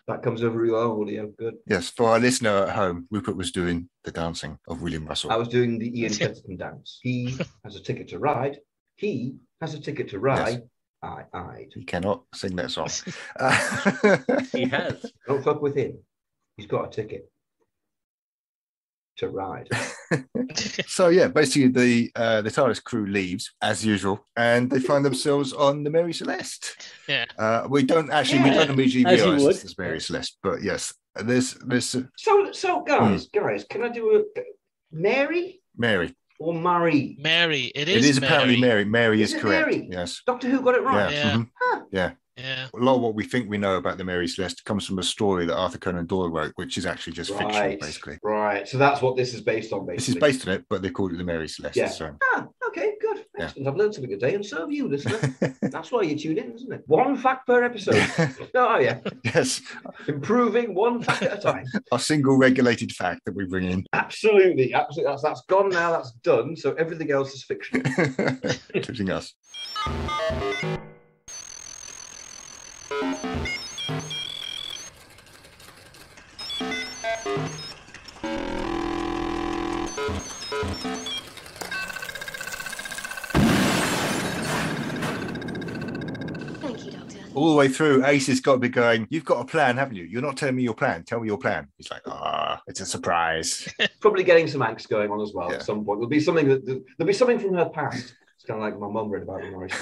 That comes over you well, William. Good. Yes, for our listener at home, Rupert was doing the dancing of William Russell. I was doing the Ian Chesterton dance. He has a ticket to ride. He has a ticket to ride. Yes. I'd. He cannot sing that song. He has. Don't fuck with him. He's got a ticket to ride. So yeah, basically the TARDIS crew leaves as usual, and they find themselves on the Mary Celeste. Yeah. We don't immediately realise this is Mary Celeste, but yes, there's. So guys, can I do a Mary? Mary. Or Murray? Mary. It is. It is Mary. Apparently Mary. Mary is correct. Mary? Yes. Doctor Who got it right. Yeah. Mm-hmm. Huh. Yeah. Yeah. A lot of what we think we know about the Mary Celeste comes from a story that Arthur Conan Doyle wrote, which is actually just fiction, basically. Right. So that's what this is based on, basically. This is based on it, but they called it the Mary Celeste. Yeah. So. Okay, good. Excellent. Yeah. I've learned something today, and so have you, listener. That's why you tune in, isn't it? One fact per episode. Oh, yeah. Yes. Improving one fact at a time. Our single regulated fact that we bring in. Absolutely. That's gone now. That's done. So everything else is fiction. Including us. Thank you, Doctor. All the way through, Ace has got to be going, you've got a plan, haven't you? You're not telling me your plan. Tell me your plan. He's like, it's a surprise. Probably getting some angst going on as well Yeah. at some point. There'll be something from her past. It's kind of like my mum read about the Norris.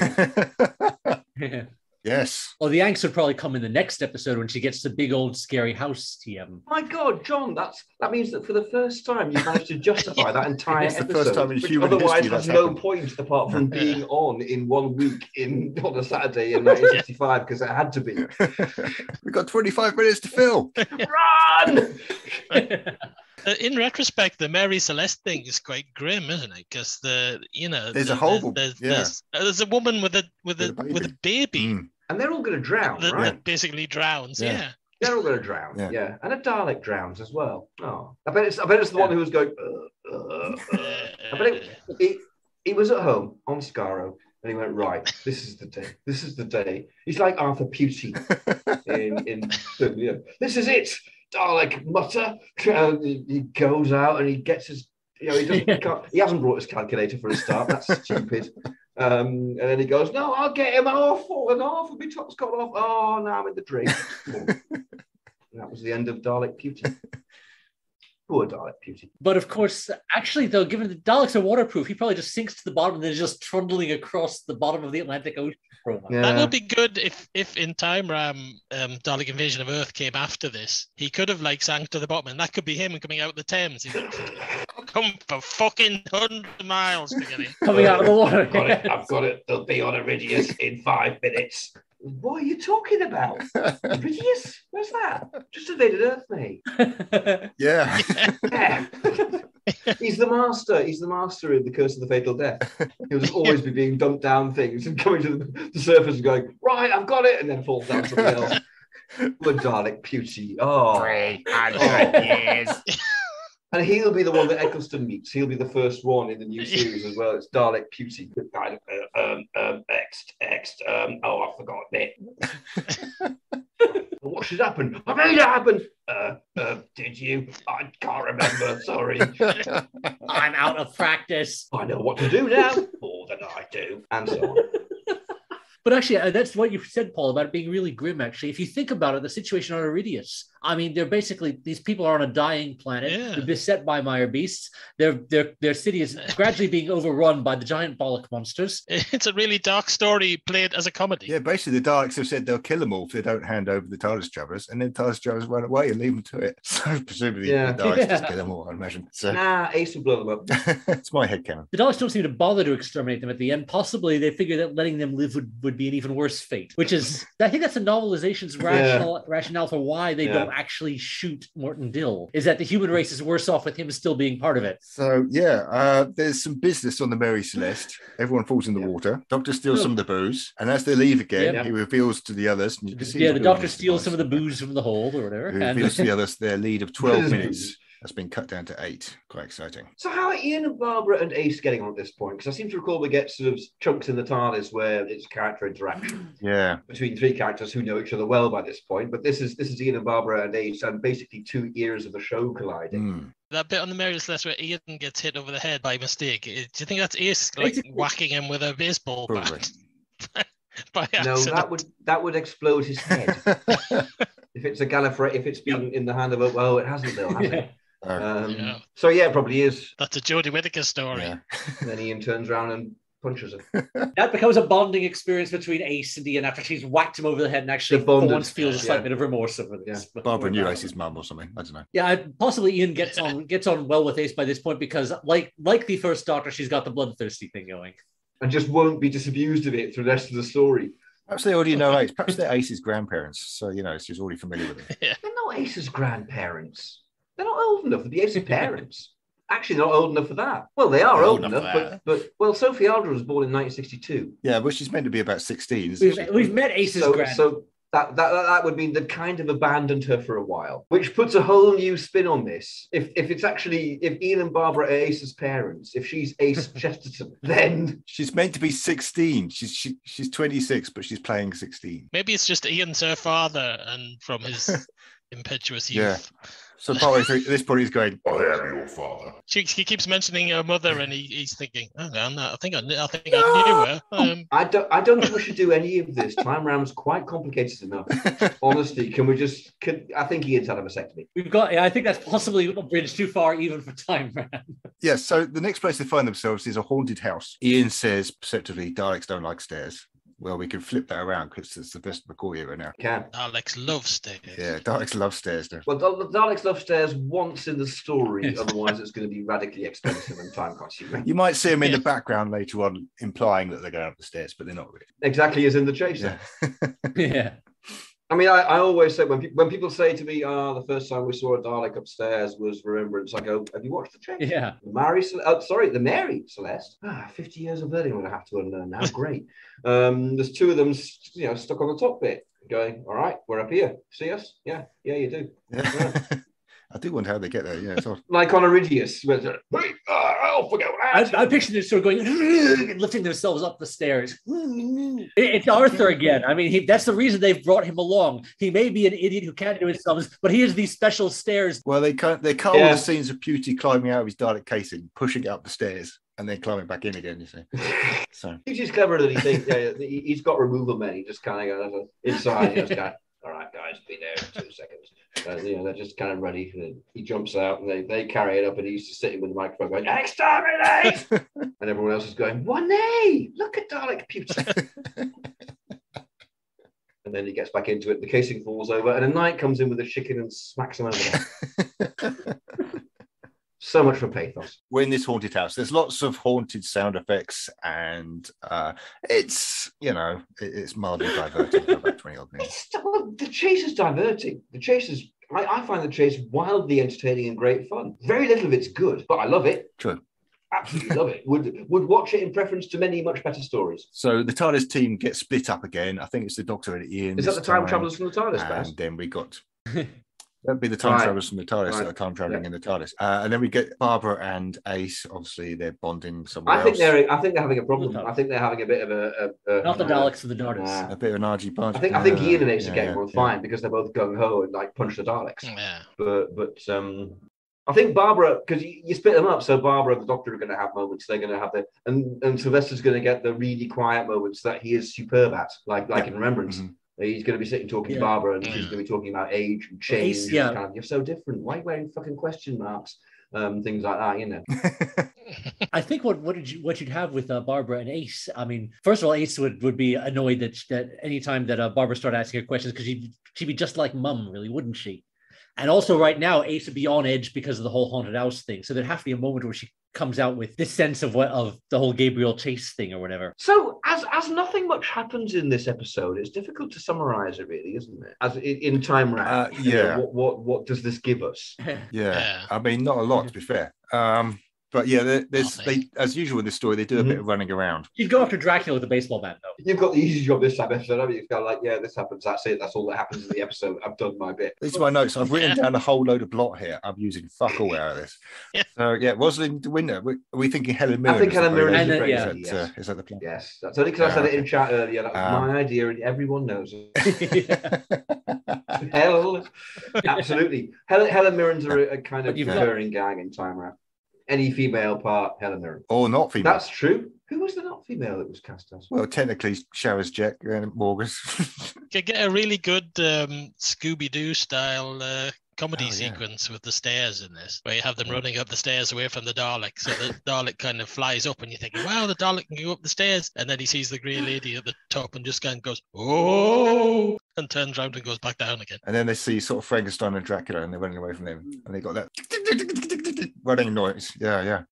Yes. Well, the angst would probably come in the next episode when she gets the big old scary house TM. My God, John, that means that for the first time you've managed to justify that entire It's the episode, first time in which human otherwise history has that's no happened. point apart from being on in 1 week on a Saturday in 1965 because it had to be. We've got 25 minutes to fill. Run! In retrospect, the Mary Celeste thing is quite grim, isn't it? Because There's a horrible, there's a woman with a baby. Mm. And they're all going to drown, that right? basically drowns. Yeah. They're all going to drown, Yeah. And a Dalek drowns as well. Oh, I bet it's the one who was going. I bet he was at home on Skaro, and he went, right, this is the day. This is the day. He's like Arthur Putey in this is it. Dalek mutter. He goes out and he gets his. He hasn't brought his calculator for a start. That's stupid. And then he goes, no, I'll get him off. And half of my top's got off. Oh, now I'm in the drink. And that was the end of Dalek Putey. Poor Dalek Putey. But of course, actually, though, given the Daleks are waterproof, he probably just sinks to the bottom and then is just trundling across the bottom of the Atlantic Ocean. Yeah. That would be good if in Time Ram, Dalek Invasion of Earth came after this. He could have sank to the bottom, and that could be him coming out of the Thames. He's like, come for fucking 100 miles, coming out of the water. I've got it. They'll be on Iridius in 5 minutes. What are you talking about? Iridius? Where's that? Just invaded Earth, mate. Yeah. He's the master. He's the master in The Curse of the Fatal Death. He'll just always be being dumped down things and coming to the surface and going, right, I've got it, and then falls down something else. Poor Dalek Putey. 300 years. And he'll be the one that Eccleston meets. He'll be the first one in the new series as well. It's Dalek Putey. I forgot it. What should happen? I made it happen. Did you? I can't remember. Sorry. I'm out of practice. I know what to do now. More than I do. And so on. But actually, that's what you said, Paul, about it being really grim, actually. If you think about it, the situation on Iridius, I mean, they're basically, these people are on a dying planet. Yeah. They're beset by Meyer beasts. Their city is gradually being overrun by the giant Bollock monsters. It's a really dark story played as a comedy. Yeah, basically the Daleks have said they'll kill them all if they don't hand over the TARDIS travelers, and then TARDIS travelers run away and leave them to it. So presumably the Daleks just kill them all, I imagine. So, Ace will blow them up. it's my headcanon. The Daleks don't seem to bother to exterminate them at the end. Possibly they figure that letting them live would be an even worse fate, which is, I think that's the novelization's rationale for why they don't actually shoot Morton Dill, is that the human race is worse off with him still being part of it. So, there's some business on the Mary Celeste. Everyone falls in the water. Doctor steals some of the booze, and as they leave again, he reveals to the others. And you can see the Doctor steals some of the booze from the hold or whatever. He reveals to the others their lead of 12 minutes. That's been cut down to 8. Quite exciting. So how are Ian and Barbara and Ace getting on at this point? Because I seem to recall we get sort of chunks in the TARDIS where it's character interaction. Yeah. Between 3 characters who know each other well by this point. But this is Ian and Barbara and Ace, and basically 2 eras of the show colliding. That bit on the Mary Celeste where Ian gets hit over the head by mistake. Do you think that's Ace whacking him with a baseball bat? By accident? No, that would explode his head. If it's a Gallifrey, if it's been in the hand of it hasn't though, has it? So it probably is. That's a Jodie Whittaker story. And then Ian turns around and punches him. That becomes a bonding experience between Ace and Ian after she's whacked him over the head and actually for once feels a slight bit of remorse over this. Barbara knew Ace's mum or something. I don't know. Yeah, possibly Ian gets on well with Ace by this point because like the first Doctor, she's got the bloodthirsty thing going. And just won't be disabused of it through the rest of the story. Perhaps they already know Ace. Perhaps they're Ace's grandparents. So, she's already familiar with it. They're not Ace's grandparents. They're not old enough to be Ace's parents. Actually, not old enough for that. Well, they are old enough, but Sophie Aldra was born in 1962. Yeah, but she's meant to be about 16. We've met Ace's grand. So that would mean they'd kind of abandoned her for a while, which puts a whole new spin on this. If Ian and Barbara are Ace's parents, if she's Ace Chesterton, then she's meant to be 16. She's 26, but she's playing 16. Maybe it's just Ian's her father, and from his impetuous youth. So partway through, at this point, he's going, "I am your father." He keeps mentioning her mother, and he's thinking, "Oh no, I think I knew her." I don't think we should do any of this. Time Ram's quite complicated enough. Honestly, I think Ian's had a vasectomy. I think that's possibly a bridge too far even for Time Ram. Yes. So the next place they find themselves is a haunted house. Ian says perceptively, "Daleks don't like stairs." Well, we can flip that around because it's the best McCoy era now. Daleks love stairs. Yeah, Daleks love stairs now. Well, Daleks love stairs once in the story, otherwise it's going to be radically expensive and time consuming. You might see them in the background later on, implying that they're going up the stairs, but they're not really. Exactly as in The Chaser. Yeah. I mean, I always say when people say to me, the first time we saw a Dalek upstairs was Remembrance, I go, have you watched The Chaser? Yeah. The Mary Celeste. 50 years of learning I'm going to have to unlearn now. Great. There's 2 of them, stuck on the top bit, going, all right, we're up here. See us? Yeah, you do. Yeah. I do wonder how they get there. Yeah, it's like on Iridius. I'll forget what happened. I picture them sort of going and lifting themselves up the stairs. It's Arthur again. I mean, that's the reason they've brought him along. He may be an idiot who can't do his sums, but he has these special stairs. Well, they cut all the scenes of Putey climbing out of his Dalek casing, pushing it up the stairs, and then climbing back in again. You see, so he's just clever that he thinks he's got removal men. He just kind of goes inside. He just kind of, all right, guys, be there in 2 seconds. They're just kind of ready. He jumps out and they carry it up, and he's just sitting with the microphone going, "Exterminate!" And everyone else is going, "1A! Look at Dalek Putey." And then he gets back into it. The casing falls over, and a knight comes in with a chicken and smacks him over there. So much for pathos. We're in this haunted house. There's lots of haunted sound effects, and it's mildly diverting for about 20 odd minutes. The chase is diverting. The chase is. I find the chase wildly entertaining and great fun. Very little of it's good, but I love it. True. Absolutely love it. Would watch it in preference to many much better stories. So the TARDIS team gets split up again. I think it's the Doctor and Ian. Is that the time travelers from the TARDIS? And then we got. That'd be the time travelers from the TARDIS that are time traveling in the TARDIS. And then we get Barbara and Ace. Obviously, they're bonding somewhere else. I think they're having a problem. I think they're having a bit of a not the Daleks of the TARDIS. A bit of an argy-bargy. I think Ian and Ace are getting on fine because they're both gung-ho and punch the Daleks. Yeah. But I think Barbara, because you split them up, so Barbara and the Doctor are going to have moments. They're going to have and Sylvester's going to get the really quiet moments that he is superb at, like in Remembrance. Mm-hmm. He's going to be sitting talking to Barbara, and she's going to be talking about age and change. Ace, yeah. Kind of, you're so different. Why are you wearing fucking question marks? Things like that, you know. I think what you'd have with Barbara and Ace. I mean, first of all, Ace would be annoyed that anytime that Barbara started asking her questions, because she'd be just like Mum, really, wouldn't she? And also, right now, Ace would be on edge because of the whole haunted house thing. So there'd have to be a moment where she comes out with this sense of the whole Gabriel Chase thing or whatever. So, as nothing much happens in this episode, it's difficult to summarize it, really, isn't it? As in time round, yeah. What does this give us? Yeah, I mean, not a lot, to be fair. But yeah, they as usual in this story, they do a bit of running around. You'd go after Dracula with a baseball bat, though. You've got the easy job this time episode. I mean, it's kind of like, yeah, this happens. That's it. That's all that happens in the episode. I've done my bit. These are my notes. I've written down a whole load of blot here. I'm using fuck all out of this. So yeah, Rosalind Winter. Are we thinking Helen Mirren? I think Helen Mirren is a great idea. Is that the plan? Yes, that's only because I said it in chat earlier. That was my idea, and everyone knows it. Absolutely. Helen Mirren's a kind of recurring gang in time round. Any female part, Helen Mirren. Or not female. That's true. Who was the not female that was cast as? Well, technically, Sharaz Jack and Morgus. Could get a really good Scooby-Doo style comedy sequence with the stairs in this, where you have them running up the stairs away from the Dalek. So the Dalek kind of flies up, and you're thinking, wow, the Dalek can go up the stairs. And then he sees the Grey Lady at the top and just kind of goes, oh, and turns around and goes back down again. And then they see sort of Frankenstein and Dracula, and they're running away from them. And they got that running noise. Yeah.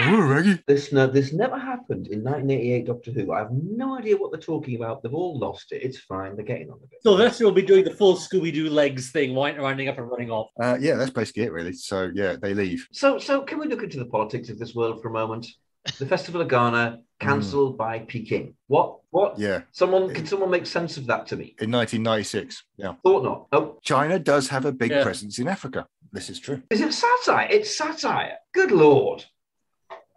Oh, Reggie. This never happened in 1988 Doctor Who. I have no idea what they're talking about. They've all lost it. It's fine. They're getting on a bit. Sylvester will be doing the full Scooby-Doo legs thing, winding up and running off. Yeah, that's basically it, really. So, yeah, they leave. So can we look into the politics of this world for a moment? The Festival of Ghana, cancelled by Peking. What? Yeah. Can someone make sense of that to me? In 1996, yeah. Thought not. Oh. China does have a big presence in Africa. This is true. Is it satire? It's satire. Good Lord.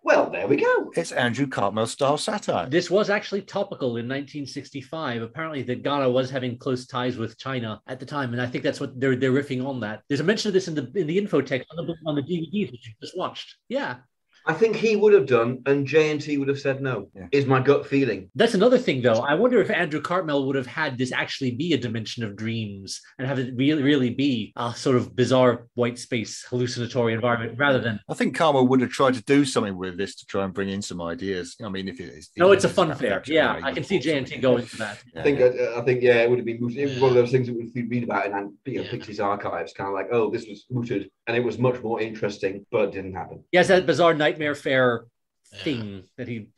Well, there we go. It's Andrew Cartmel style satire. This was actually topical in 1965. Apparently, that Ghana was having close ties with China at the time, and I think that's what they're riffing on that. There's a mention of this in the info text on the DVDs that you just watched. Yeah. I think he would have done, and J&T would have said no, is my gut feeling. That's another thing, though. I wonder if Andrew Cartmel would have had this actually be a dimension of dreams and have it really be a sort of bizarre white space hallucinatory environment rather than... I think Cartmel would have tried to do something with this to try and bring in some ideas. I mean, if it is... No, it's a fun fair. Yeah, I can see J&T going for that. I think it would have been mooted. It was one of those things that we read about in Pixie's archives, kind of like, oh, this was mooted, and it was much more interesting, but it didn't happen. Yes, that bizarre nightmare fair thing that he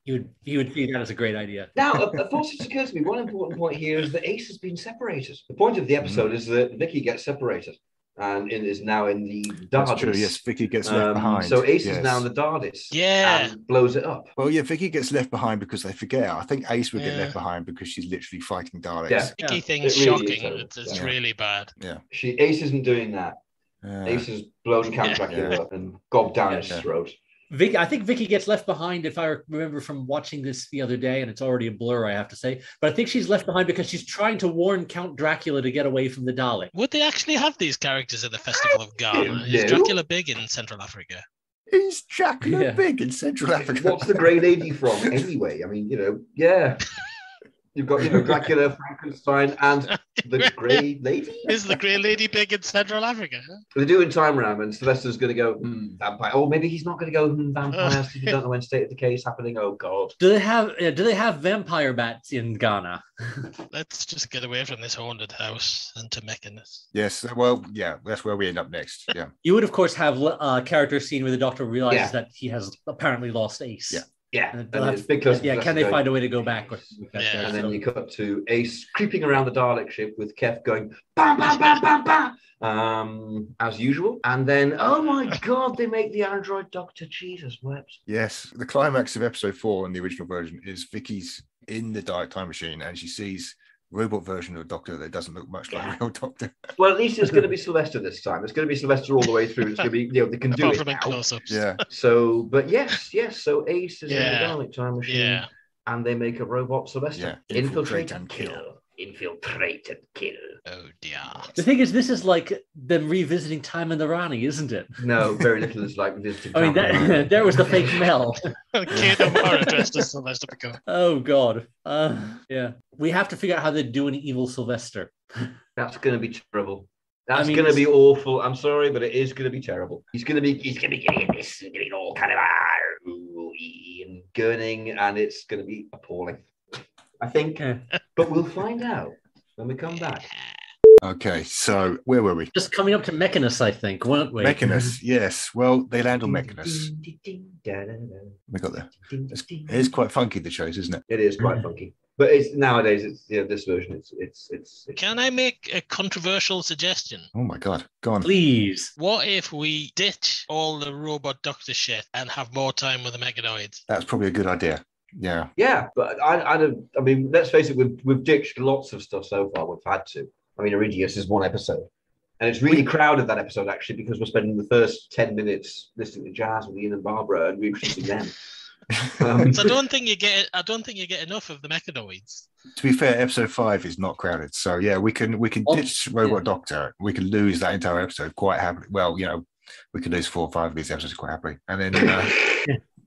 would see that as a great idea. Now, a thought just occurs to me. One important point here is that Ace has been separated. The point of the episode is that Vicky gets separated and is now in the TARDIS. That's true, yes, Vicky gets left behind. So Ace is now in the TARDIS. Yeah. And blows it up. Well, yeah, Vicky gets left behind because they forget her. I think Ace would get left behind because she's literally fighting Daleks. Yeah. Vicky thing's shocking. It's really bad. Yeah. Ace isn't doing that. Ace has blown Count Dracula up and gobbed down his throat. I think Vicky gets left behind, if I remember from watching this the other day, and it's already a blur, I have to say. But I think she's left behind because she's trying to warn Count Dracula to get away from the Dalek. Would they actually have these characters at the Festival of Ghana? Is Dracula big in Central Africa? Is Dracula big in Central Africa? What's the Grey Lady from anyway? I mean, You've got, Dracula, Frankenstein, and the Grey Lady? Is the Grey Lady big in Central Africa? They do in Time Ram, and Sylvester's going to go, vampire. Or maybe he's not going to go, vampires, because you don't know when State of Decay is happening. Oh, God. Do they have vampire bats in Ghana? Let's just get away from this haunted house and to Mechanus. Yes, well, yeah, that's where we end up next. Yeah. You would, of course, have a character scene where the Doctor realizes that he has apparently lost Ace. Yeah. Yeah, can they find a way to go back? And then you cut to Ace creeping around the Dalek ship with Kef going bam, bam, bam, bam, bam, as usual. And then, oh my God, they make the android Doctor Jesus wept. Yes, the climax of episode 4 in the original version is Vicky's in the Dalek time machine and she sees robot version of Doctor that doesn't look much like a real Doctor. Well, at least it's going to be Sylvester this time. It's going to be Sylvester all the way through. It's going to be, they can do it now. Close-ups. Yeah. So, but yes. So Ace is in the Dalek time machine, and they make a robot Sylvester. Yeah. Infiltrate and kill. infiltrate and kill. Oh dear. The thing is, this is like them revisiting Time in the Rani, isn't it? No, very little is like visiting. I mean, there was the fake Mel. Kid O'Mara dressed as Sylvester McCoy. Oh God. Yeah. We have to figure out how they do an evil Sylvester. That's going to be terrible. That's going to be awful. I'm sorry, but it is going to be terrible. He's going to be getting this, getting all kind of and gurning, and it's going to be appalling, I think. But we'll find out when we come back. Okay, so where were we? Just coming up to Mechanus, I think, weren't we? Mechanus, yes. Well, they land on Mechanus. We got there. It is quite funky, the chase, isn't it? It is quite funky. But it's nowadays, it's this version. It's. Can I make a controversial suggestion? Oh my God, go on. Please. What if we ditch all the robot doctor shit and have more time with the mechanoids? That's probably a good idea. Yeah. Yeah, but I don't. I mean, let's face it. We've ditched lots of stuff so far. We've had to. I mean, Iridius is one episode, and it's really crowded, that episode, actually, because we're spending the first 10 minutes listening to jazz with Ian and Barbara and reintroducing them. So I don't think you get enough of the mechanoids. To be fair, episode 5 is not crowded, so yeah, we can ditch Robot Doctor. We can lose that entire episode quite happily. Well, we could lose 4 or 5 of these episodes quite happily, and then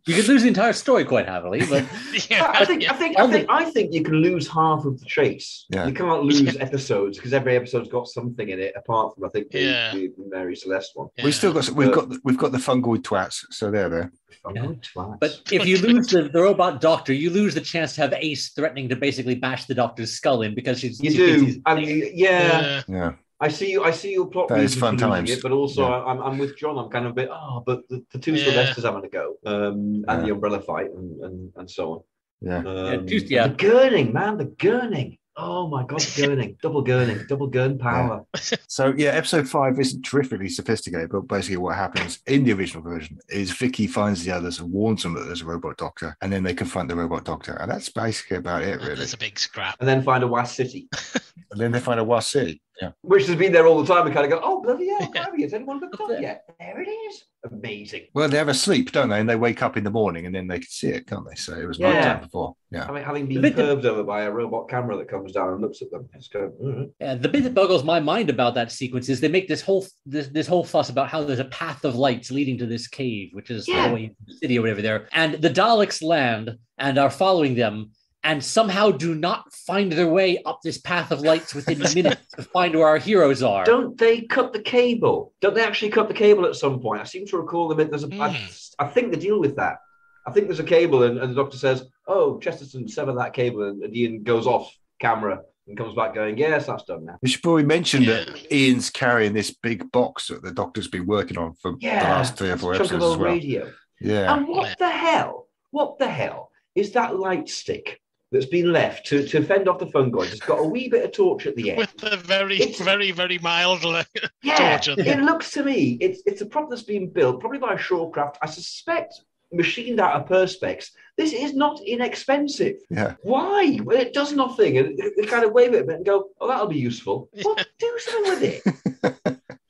you could lose the entire story quite happily. But I think you can lose half of the chase. Yeah. You can't lose episodes because every episode's got something in it, apart from I think the Mary Celeste one. Yeah. We've got the fungoid twats, so they're there. But if you lose the robot doctor, you lose the chance to have Ace threatening to basically bash the doctor's skull in because she's. You do. I mean, yeah. I see your plot. That is fun times. It, but also, I'm with John. I'm kind of a bit. But the two Sylvesters having to go, and the umbrella fight, and so on. Yeah. The gurning, man. The gurning. Oh my God, gurning, double gurn power. So yeah, episode 5 isn't terrifically sophisticated, but basically what happens in the original version is Vicky finds the others and warns them that there's a robot doctor, and then they confront the robot doctor, and that's basically about it, really. There's a big scrap, and then find a Was City, and then they find a Was City, which has been there all the time. We kind of go, oh bloody hell, has anyone looked up yet? There it is. Amazing. Well, they have a sleep, don't they? And they wake up in the morning, and then they can see it, can't they? So it was night time before. Yeah. I mean, having been curved over by a robot camera that comes down and looks at them, it's going. Yeah, the bit that boggles my mind about that sequence is they make this whole fuss about how there's a path of lights leading to this cave, which is the way into the city or whatever there. And the Daleks land and are following them, and somehow do not find their way up this path of lights within minutes to find where our heroes are. Don't they cut the cable? Don't they actually cut the cable at some point? I seem to recall them. I think they deal with that. I think there's a cable, and the doctor says, "Oh, Chesterton, sever that cable," and Ian goes off camera and comes back going, "Yes, that's done now." We should probably mention that Ian's carrying this big box that the doctor's been working on for the last 3 or 4 episodes as well. Radio. Yeah. And what the hell is that light stick that's been left to fend off the fungoids? It's got a wee bit of torch at the end. With a very, very mild torch. It looks to me, it's a prop that's been built, probably by Shawcraft, I suspect machined out of Perspex. This is not inexpensive. Yeah. Why? Well, it does nothing. And they kind of wave it a bit and go, oh, that'll be useful. Well, do something with it.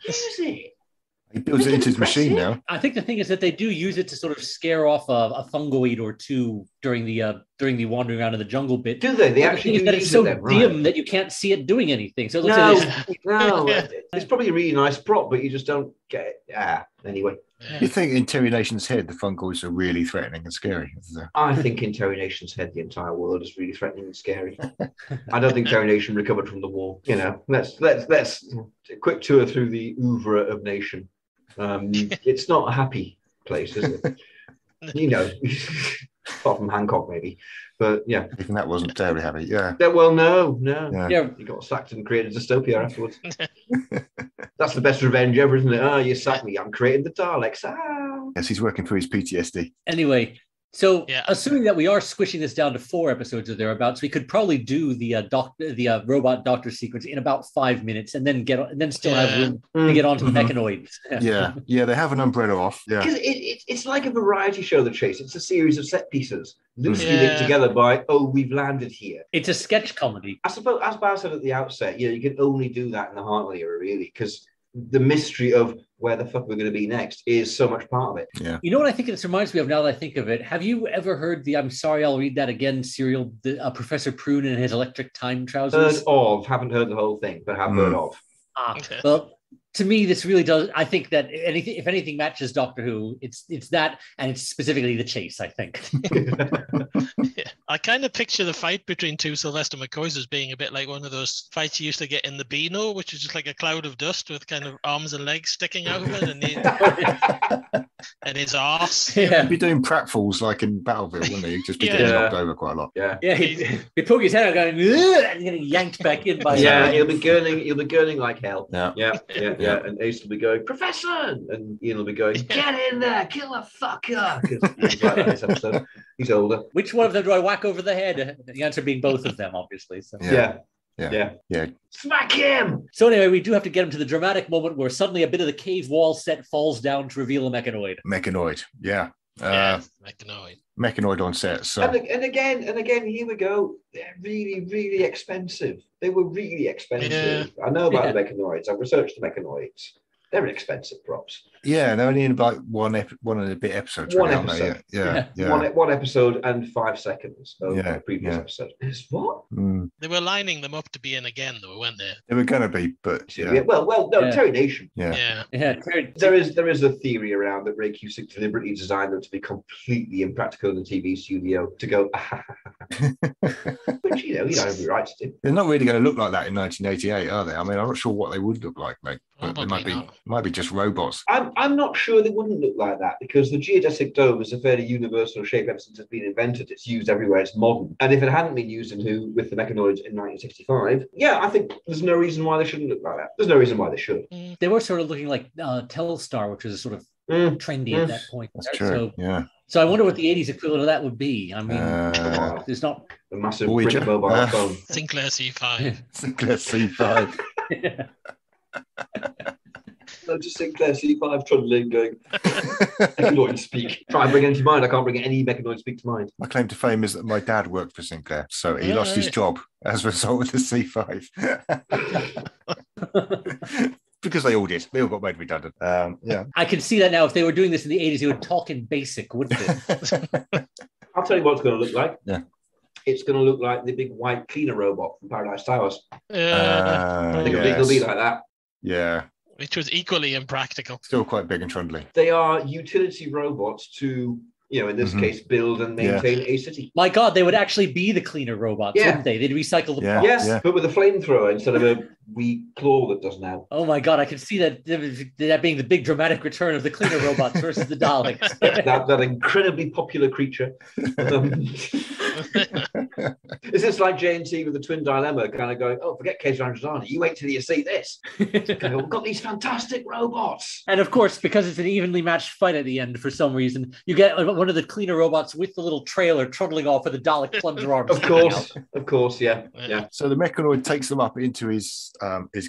Use it. He builds it into his machine now. I think the thing is that they do use it to sort of scare off a fungoid or two during the wandering around in the jungle bit. Do they? They actually do. It's so dim that you can't see it doing anything. So it looks it's probably a really nice prop, but you just don't get it. Anyway. You think in Terry Nation's head the fungoids are really threatening and scary? I think in Terry Nation's head the entire world is really threatening and scary. I don't think Terry Nation recovered from the war. Let's a quick tour through the oeuvre of Nation. It's not a happy place, is it? Apart from Hancock, maybe. But yeah. Even that wasn't terribly happy, yeah. Well, no. Yeah. He got sacked and created dystopia afterwards. That's the best revenge ever, isn't it? Oh, you sacked me. I'm creating the Daleks. Yes, he's working through his PTSD. Anyway, so assuming that we are squishing this down to 4 episodes or thereabouts, we could probably do the robot doctor sequence in about 5 minutes, and then still have room to get onto the mechanoids. Yeah, they have an umbrella off. Yeah, because it's like a variety show. The Chase. It's a series of set pieces loosely linked together by we've landed here. It's a sketch comedy. I suppose, as Bar said at the outset, you can only do that in the Hartnell era, really, because the mystery of where the fuck we're going to be next is so much part of it. Yeah. You know what I think this reminds me of now that I think of it? Have you ever heard the I'm Sorry, I'll Read That Again serial, Professor Prune and his electric time trousers? Heard of, haven't heard the whole thing, but have heard of. Well, to me, this really does. I think that if anything matches Doctor Who, it's that, and it's specifically the chase, I think. Yeah. I kind of picture the fight between two Sylvester McCoys as being a bit like one of those fights you used to get in the Beano, which is just like a cloud of dust with kind of arms and legs sticking out of it, and his arse. Yeah. He'd be doing pratfalls like in Battleville, wouldn't he? He'd just be getting knocked over quite a lot. Yeah. He'd poke his head out going, and getting yanked back in by he'll be gurning like hell. Yeah. And Ace will be going, Professor! And Ian will be going, get in there, kill a fucker! Because he's like that this episode. He's older. Which one of them do I whack over the head? The answer being both of them, obviously. So. Yeah. Smack him! So anyway, we do have to get him to the dramatic moment where suddenly a bit of the cave wall set falls down to reveal a mechanoid. Yeah. Mechanoid on set. So. And again, here we go. They're really, really expensive. They were really expensive. I know about the mechanoids. I've researched the mechanoids. They're expensive props. Yeah, they're only in about one and a bit episodes. One really, episode. Yeah. One episode and 5 seconds of the previous episode. Is what? They were lining them up to be in again, though, weren't they? They were going to be, but Well, no, Terry Nation. Yeah. There is a theory around that Ray Cusick deliberately designed them to be completely impractical in the TV studio to go, which you don't have the right to do. They're not really going to look like that in 1988, are they? I mean, I'm not sure what they would look like, mate. But they might be just robots. I'm not sure they wouldn't look like that because the geodesic dome is a fairly universal shape ever since it's been invented. It's used everywhere. It's modern. And if it hadn't been used in Who with the mechanoids in 1965, I think there's no reason why they shouldn't look like that. There's no reason why they should. They were sort of looking like Telstar, which was sort of trendy at that point. That's true. So I wonder what the 80s equivalent of that would be. I mean, there's not a massive print mobile phone. Sinclair C5. Sinclair C5. No, just Sinclair C5 trundling going, mechanoid speak. Try and bring it to mind. I can't bring any mechanoid speak to mind. My claim to fame is that my dad worked for Sinclair, so he lost his job as a result of the C5. Because they all did. They all got made redundant. I can see that now. If they were doing this in the 80s, they would talk in BASIC, wouldn't they? I'll tell you what it's going to look like. Yeah. It's going to look like the big white cleaner robot from Paradise Towers. I think it'll be like that. Yeah. Which was equally impractical. Still quite big and trundly. They are utility robots to, in this case, build and maintain a city. My God, they would actually be the cleaner robots, wouldn't they? They'd recycle the parts. Yes, but with a flamethrower instead of a wee claw that does now. Oh my God, I can see that being the big dramatic return of the cleaner robots versus the Daleks. that incredibly popular creature. Is this like JNT with the twin dilemma, kind of going, forget Cage Ranjani, you wait till you see this. We've got these fantastic robots. And of course, because it's an evenly matched fight at the end for some reason, you get one of the cleaner robots with the little trailer trundling off with the Dalek plunger arms. Of course, yeah. So the mechanoid takes them up into his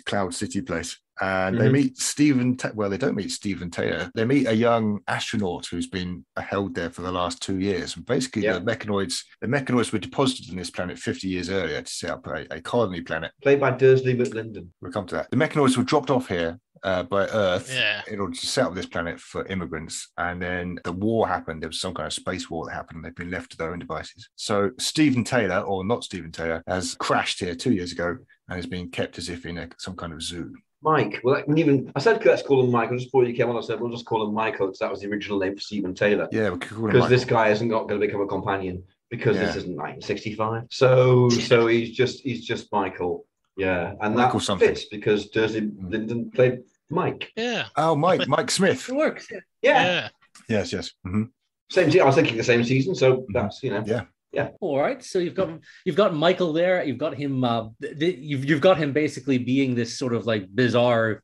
Cloud City place. And they meet Stephen. They don't meet Stephen Taylor. They meet a young astronaut who's been held there for the last 2 years. And basically, the mechanoids were deposited on this planet 50 years earlier to set up a colony planet. Played by Dursley McLinden. We'll come to that. The mechanoids were dropped off here by Earth in order to set up this planet for immigrants. And then the war happened. There was some kind of space war that happened. And they've been left to their own devices. So Stephen Taylor, or not Stephen Taylor, has crashed here 2 years ago and is being kept as if in some kind of zoo. Mike. Well, I said let's call him Michael. Just before you came on, I said we'll just call him Michael because that was the original name for Stephen Taylor. Yeah, we could call him because this guy isn't going to become a companion because this isn't 1965. So he's just Michael. Yeah, and Michael that something. fits because Dursley Linden played Mike. Yeah. Oh, Mike Smith. It works. Yeah. Yes. Mm-hmm. Same season. I was thinking the same season. So that's Yeah. All right. So you've got Michael there. You've got him. You've got him basically being this sort of like bizarre,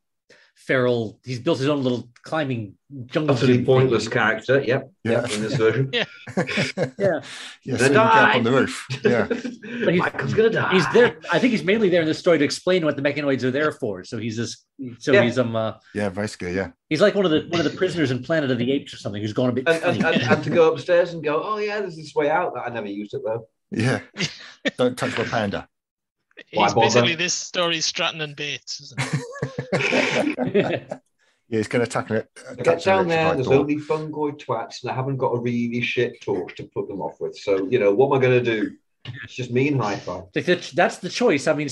feral. He's built his own little climbing jungle. Utterly pointless character. Yep. In this version. Yeah. So he up on the roof. Yeah. But Michael's gonna die. He's there. I think he's mainly there in the story to explain what the mechanoids are there for. So he's this. So he's basically, yeah. He's like one of the prisoners in Planet of the Apes or something who's gone a bit and to go upstairs and go, there's this way out that I never used it though. Yeah. Don't touch my panda. He's basically this story's Stratton and Bates, isn't it? Yeah, he's going to tackle it. Get down there, there's only fungoid twats, and I haven't got a really shit torch to put them off with. So, what am I going to do? It's just me and hi-fi. That's the choice. I mean,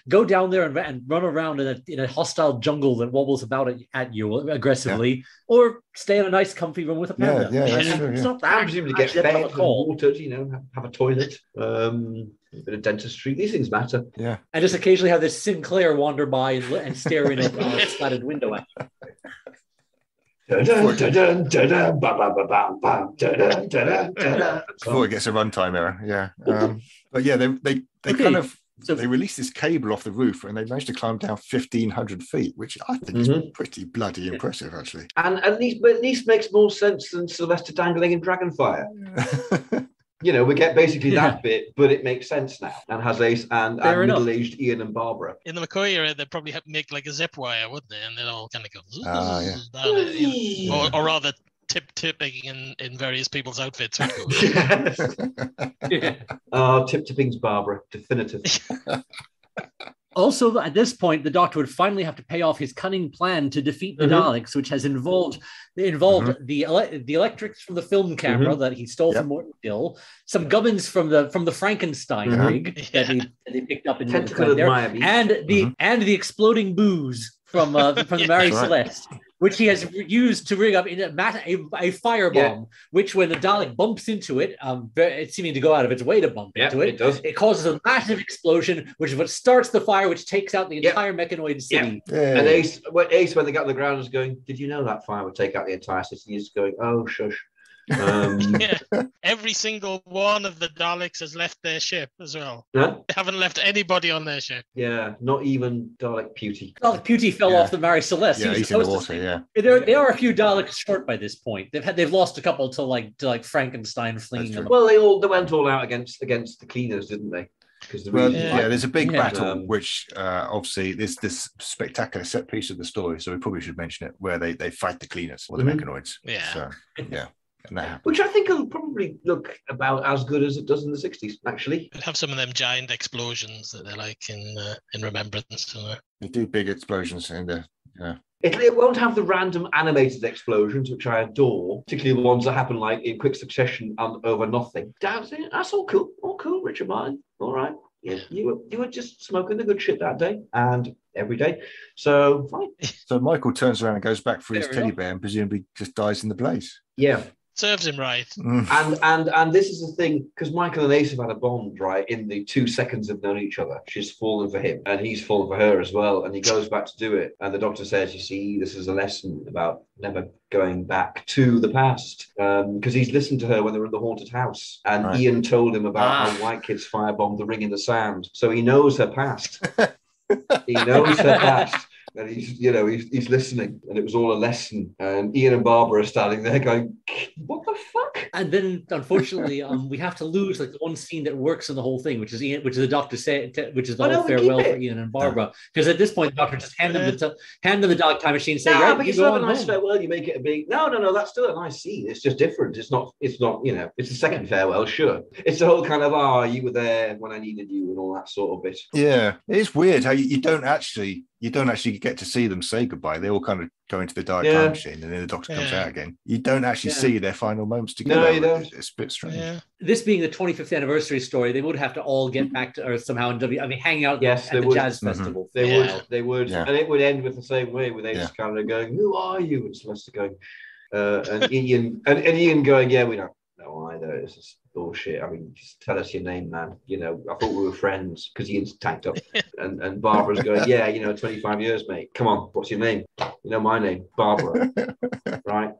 go down there and run around in a hostile jungle that wobbles about at you aggressively, or stay in a nice, comfy room with a panda. Yeah, that's true. It's not that. Presumably get fed and watered, have a toilet, a bit of dentistry. These things matter. Yeah. And just occasionally have this Sinclair wander by and stare in at a slatted window at you. Before it gets a runtime error, yeah. But yeah, they kind of they released this cable off the roof and they managed to climb down 1,500 feet, which I think is pretty bloody impressive, actually. And at least makes more sense than Sylvester dangling in Dragonfire. We get basically that bit, but it makes sense now and has Ace and middle-aged Ian and Barbara. In the McCoy era, they'd probably make like a zip wire, wouldn't they? And they'd all kind of go, or rather tip-tipping in various people's outfits. Tip-tipping's Barbara, definitive. Also, at this point, the Doctor would finally have to pay off his cunning plan to defeat the Daleks, which has involved the electrics from the film camera that he stole from Morton Hill, some gubbins from the Frankenstein rig that they picked up in there, and the exploding booze from the Mary Celeste, which he has used to rig up in a firebomb, which when the Dalek bumps into it, it's seeming to go out of its way to bump into it. It causes a massive explosion, which is what starts the fire, which takes out the entire mechanoid city. And Ace, when they got on the ground, is going, "Did you know that fire would take out the entire city?" He's going, "Oh, shush." Every single one of the Daleks has left their ship as well. Huh? They haven't left anybody on their ship. Yeah, not even Dalek Putey. Dalek Putey fell off the Mary Celeste. He's in the water. There are a few Daleks short by this point. They've lost a couple to like Frankenstein flinging them. Well, they went all out against the cleaners, didn't they? There's a big battle, which obviously there's this spectacular set piece of the story, so we probably should mention it, where they fight the cleaners or the mechanoids. Yeah. So, yeah. Which I think will probably look about as good as it does in the 60s, actually. Have some of them giant explosions that they like in Remembrance. They do big explosions in the. It won't have the random animated explosions, which I adore, particularly the ones that happen like in quick succession and over nothing. That's all cool. All cool, Richard Martin. All right. Yeah, you were just smoking the good shit that day and every day. So fine. So Michael turns around and goes back for his teddy bear and presumably just dies in the blaze. Yeah. Serves him right. And this is the thing, because Michael and Ace have had a bond, right? In the 2 seconds they've known each other, she's fallen for him and he's fallen for her as well. And he goes back to do it. And the Doctor says, "You see, this is a lesson about never going back to the past." Because he's listened to her when they were in the haunted house. And Ian told him about how white kids firebombed the ring in the sand. So he knows her past. He knows her past. And he's listening, and it was all a lesson. And Ian and Barbara are standing there going, "What the fuck?" And then, unfortunately, we have to lose like the one scene that works in the whole thing, which is the Doctor which is the whole farewell for Ian and Barbara. Because at this point, the Doctor just hand them the Dalek time machine, and say, "But you still have a nice farewell. You make it a big no. That's still a nice scene. It's just different. It's not. It's a second farewell. Sure, it's the whole kind of you were there when I needed you and all that sort of bit. Yeah, it's weird how you don't actually get to see them say goodbye. They all kind of go into the Dalek time machine, and then the Doctor comes out again. You don't actually see their final moments together. No, you don't. It's a bit strange. Yeah. This being the 25th anniversary story, they would have to all get back to Earth somehow and hang out at the Jazz Festival. They would, and it would end with the same way, with Ace kind of going, "Who are you?" and Sylvester going, and Ian Ian going, "Yeah, we don't know either. It's just bullshit. I mean, just tell us your name, man. I thought we were friends," because Ian's tanked up. and Barbara's going, "Yeah, 25 years, mate. Come on, what's your name?" "You know my name, Barbara." Right?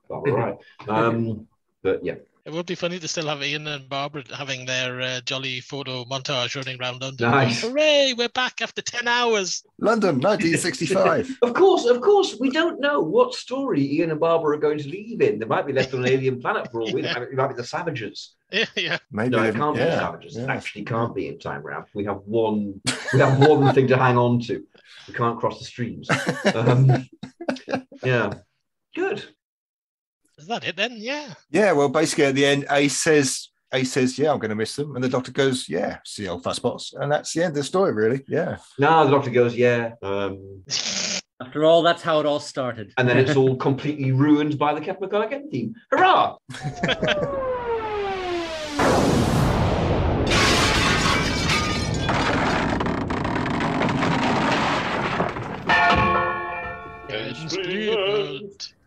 Barbara, right. But yeah. It would be funny to still have Ian and Barbara having their jolly photo montage running around London. Nice. Hooray, we're back after 10 hours. London, 1965. Of course, we don't know what story Ian and Barbara are going to leave in. They might be left on an alien planet for all we know. It might be the Savages. Yeah. Maybe no, it can't be the Savages. It actually can't be in Time Round. We have one thing to hang on to. We can't cross the streams. Yeah. Good. Is that it then? Yeah. Yeah, well, basically at the end, Ace says, Ace says, yeah, I'm going to miss them. And the Doctor goes, yeah, see old fat spots. And that's the end of the story, really. Yeah. No, the Doctor goes, yeah. After all, that's how it all started. And then it's all completely ruined by the Captain McCoy theme. Hurrah!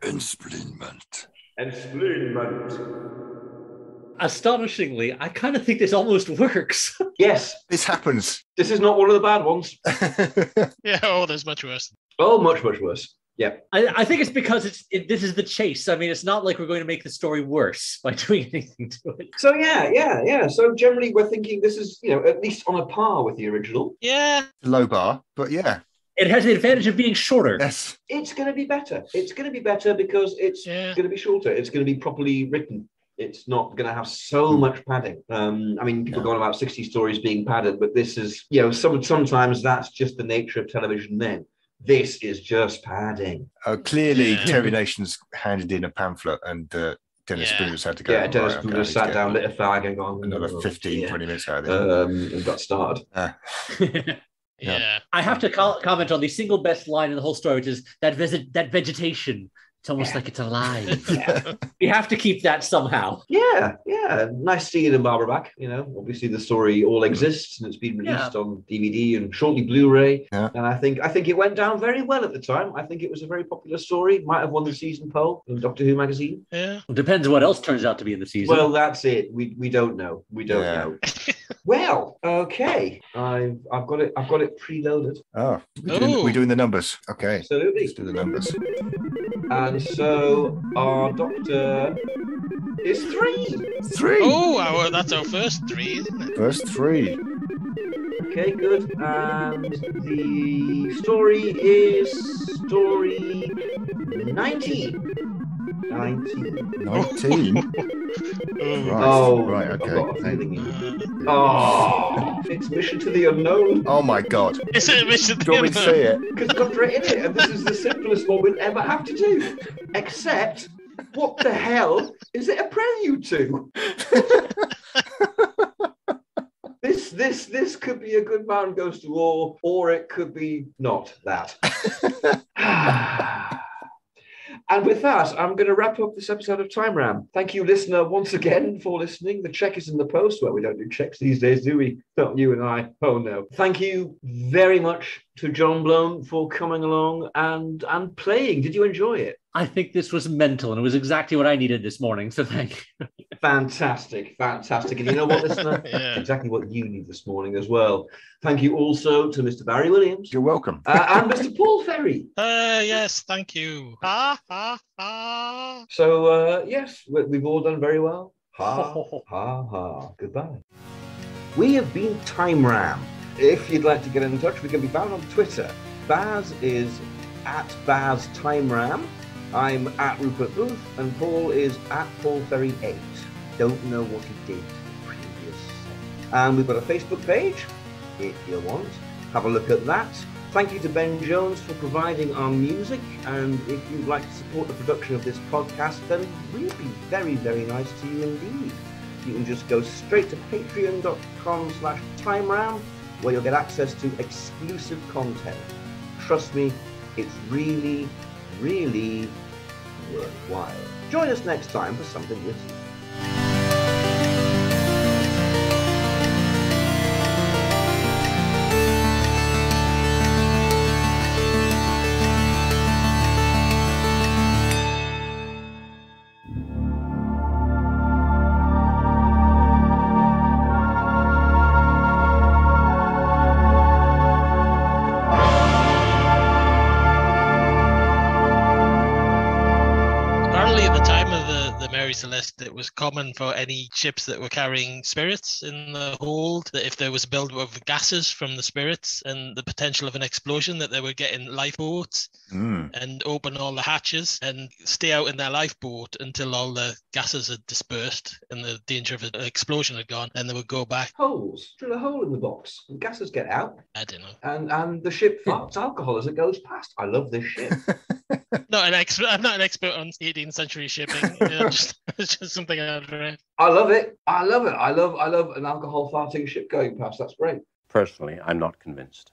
Ensplinment. Astonishingly, I kind of think this almost works. Yes. This happens. This is not one of the bad ones. Yeah, oh, there's much worse. Oh, much, much worse. Yeah. I think it's because this is the chase. I mean, it's not like we're going to make the story worse by doing anything to it. So yeah. So generally we're thinking this is, at least on a par with the original. Yeah. Low bar, but yeah. It has the advantage of being shorter. Yes. It's going to be better. It's going to be better because it's going to be shorter. It's going to be properly written. It's not going to have so much padding. People go on about 60 stories being padded, but this is, sometimes that's just the nature of television then. This is just padding. Clearly, Terry Nation's handed in a pamphlet and Dennis Spooner's had to go. Yeah, Dennis Spooner sat down, lit a fag and gone. Another 15, 20 minutes out of it. And got started. Yeah. I have to comment on the single best line in the whole story, which is that vegetation. It's almost like it's alive. Yeah. We have to keep that somehow. Yeah. Nice seeing and Barbara back. Obviously the story all exists and it's been released on DVD and shortly Blu-ray. Yeah. And I think it went down very well at the time. I think it was a very popular story. Might have won the season poll in Doctor Who magazine. Yeah. Well, depends what else turns out to be in the season. Well, that's it. We don't know. We don't know. Well, okay. I've got it preloaded. Oh, we're doing the numbers. Okay. Absolutely. Let's do the numbers. And so our Doctor is 3. Oh, that's our first 3, isn't it? First 3. Okay, good. And the story is story 19. 19? Right, okay. It's Mission to the Unknown. Oh my God. Is it Mission to the Unknown? Do you want me to say it? Because it's got right in it, and this is the simplest one we'll ever have to do. Except, what the hell is it a prelude to? This could be A Good Man Goes to War, or it could be not that. And with that, I'm going to wrap up this episode of Time Ram. Thank you, listener, once again for listening. The check is in the post. Well, we don't do checks these days, do we? Not you and I. Oh, no. Thank you very much to Jon Blum for coming along and playing. Did you enjoy it? I think this was mental, and it was exactly what I needed this morning, so thank you. Fantastic. And you know what, listener? Yeah. Exactly what you need this morning as well. Thank you also to Mr. Barry Williams. You're welcome. And Mr. Paul Ferry. Yes, thank you. So, yes, we've all done very well. Goodbye. We have been Time Ram. If you'd like to get in touch, we can be found on Twitter. Baz is at BazTimeRam. I'm at Rupert Booth, and Paul is at PaulFerry8. Don't know what he did previous. And we've got a Facebook page, if you want. Have a look at that. Thank you to Ben Jones for providing our music, and if you'd like to support the production of this podcast, then we'd be very, very nice to you indeed. You can just go straight to patreon.com/timeram, where you'll get access to exclusive content. Trust me, it's really, really worthwhile. Join us next time for something this year. Celeste, it was common for any ships that were carrying spirits in the hold that if there was a buildup of gases from the spirits and the potential of an explosion, that they would get in lifeboats and open all the hatches and stay out in their lifeboat until all the gases had dispersed and the danger of an explosion had gone, and they would go back. Holes. Drill a hole in the box and gases get out. I don't know. And the ship farts alcohol as it goes past. I love this ship. I'm not an expert on 18th century shipping. Just It's just something I'd read. I love it. I love it. I love an alcohol farting ship going past. That's great. Personally, I'm not convinced.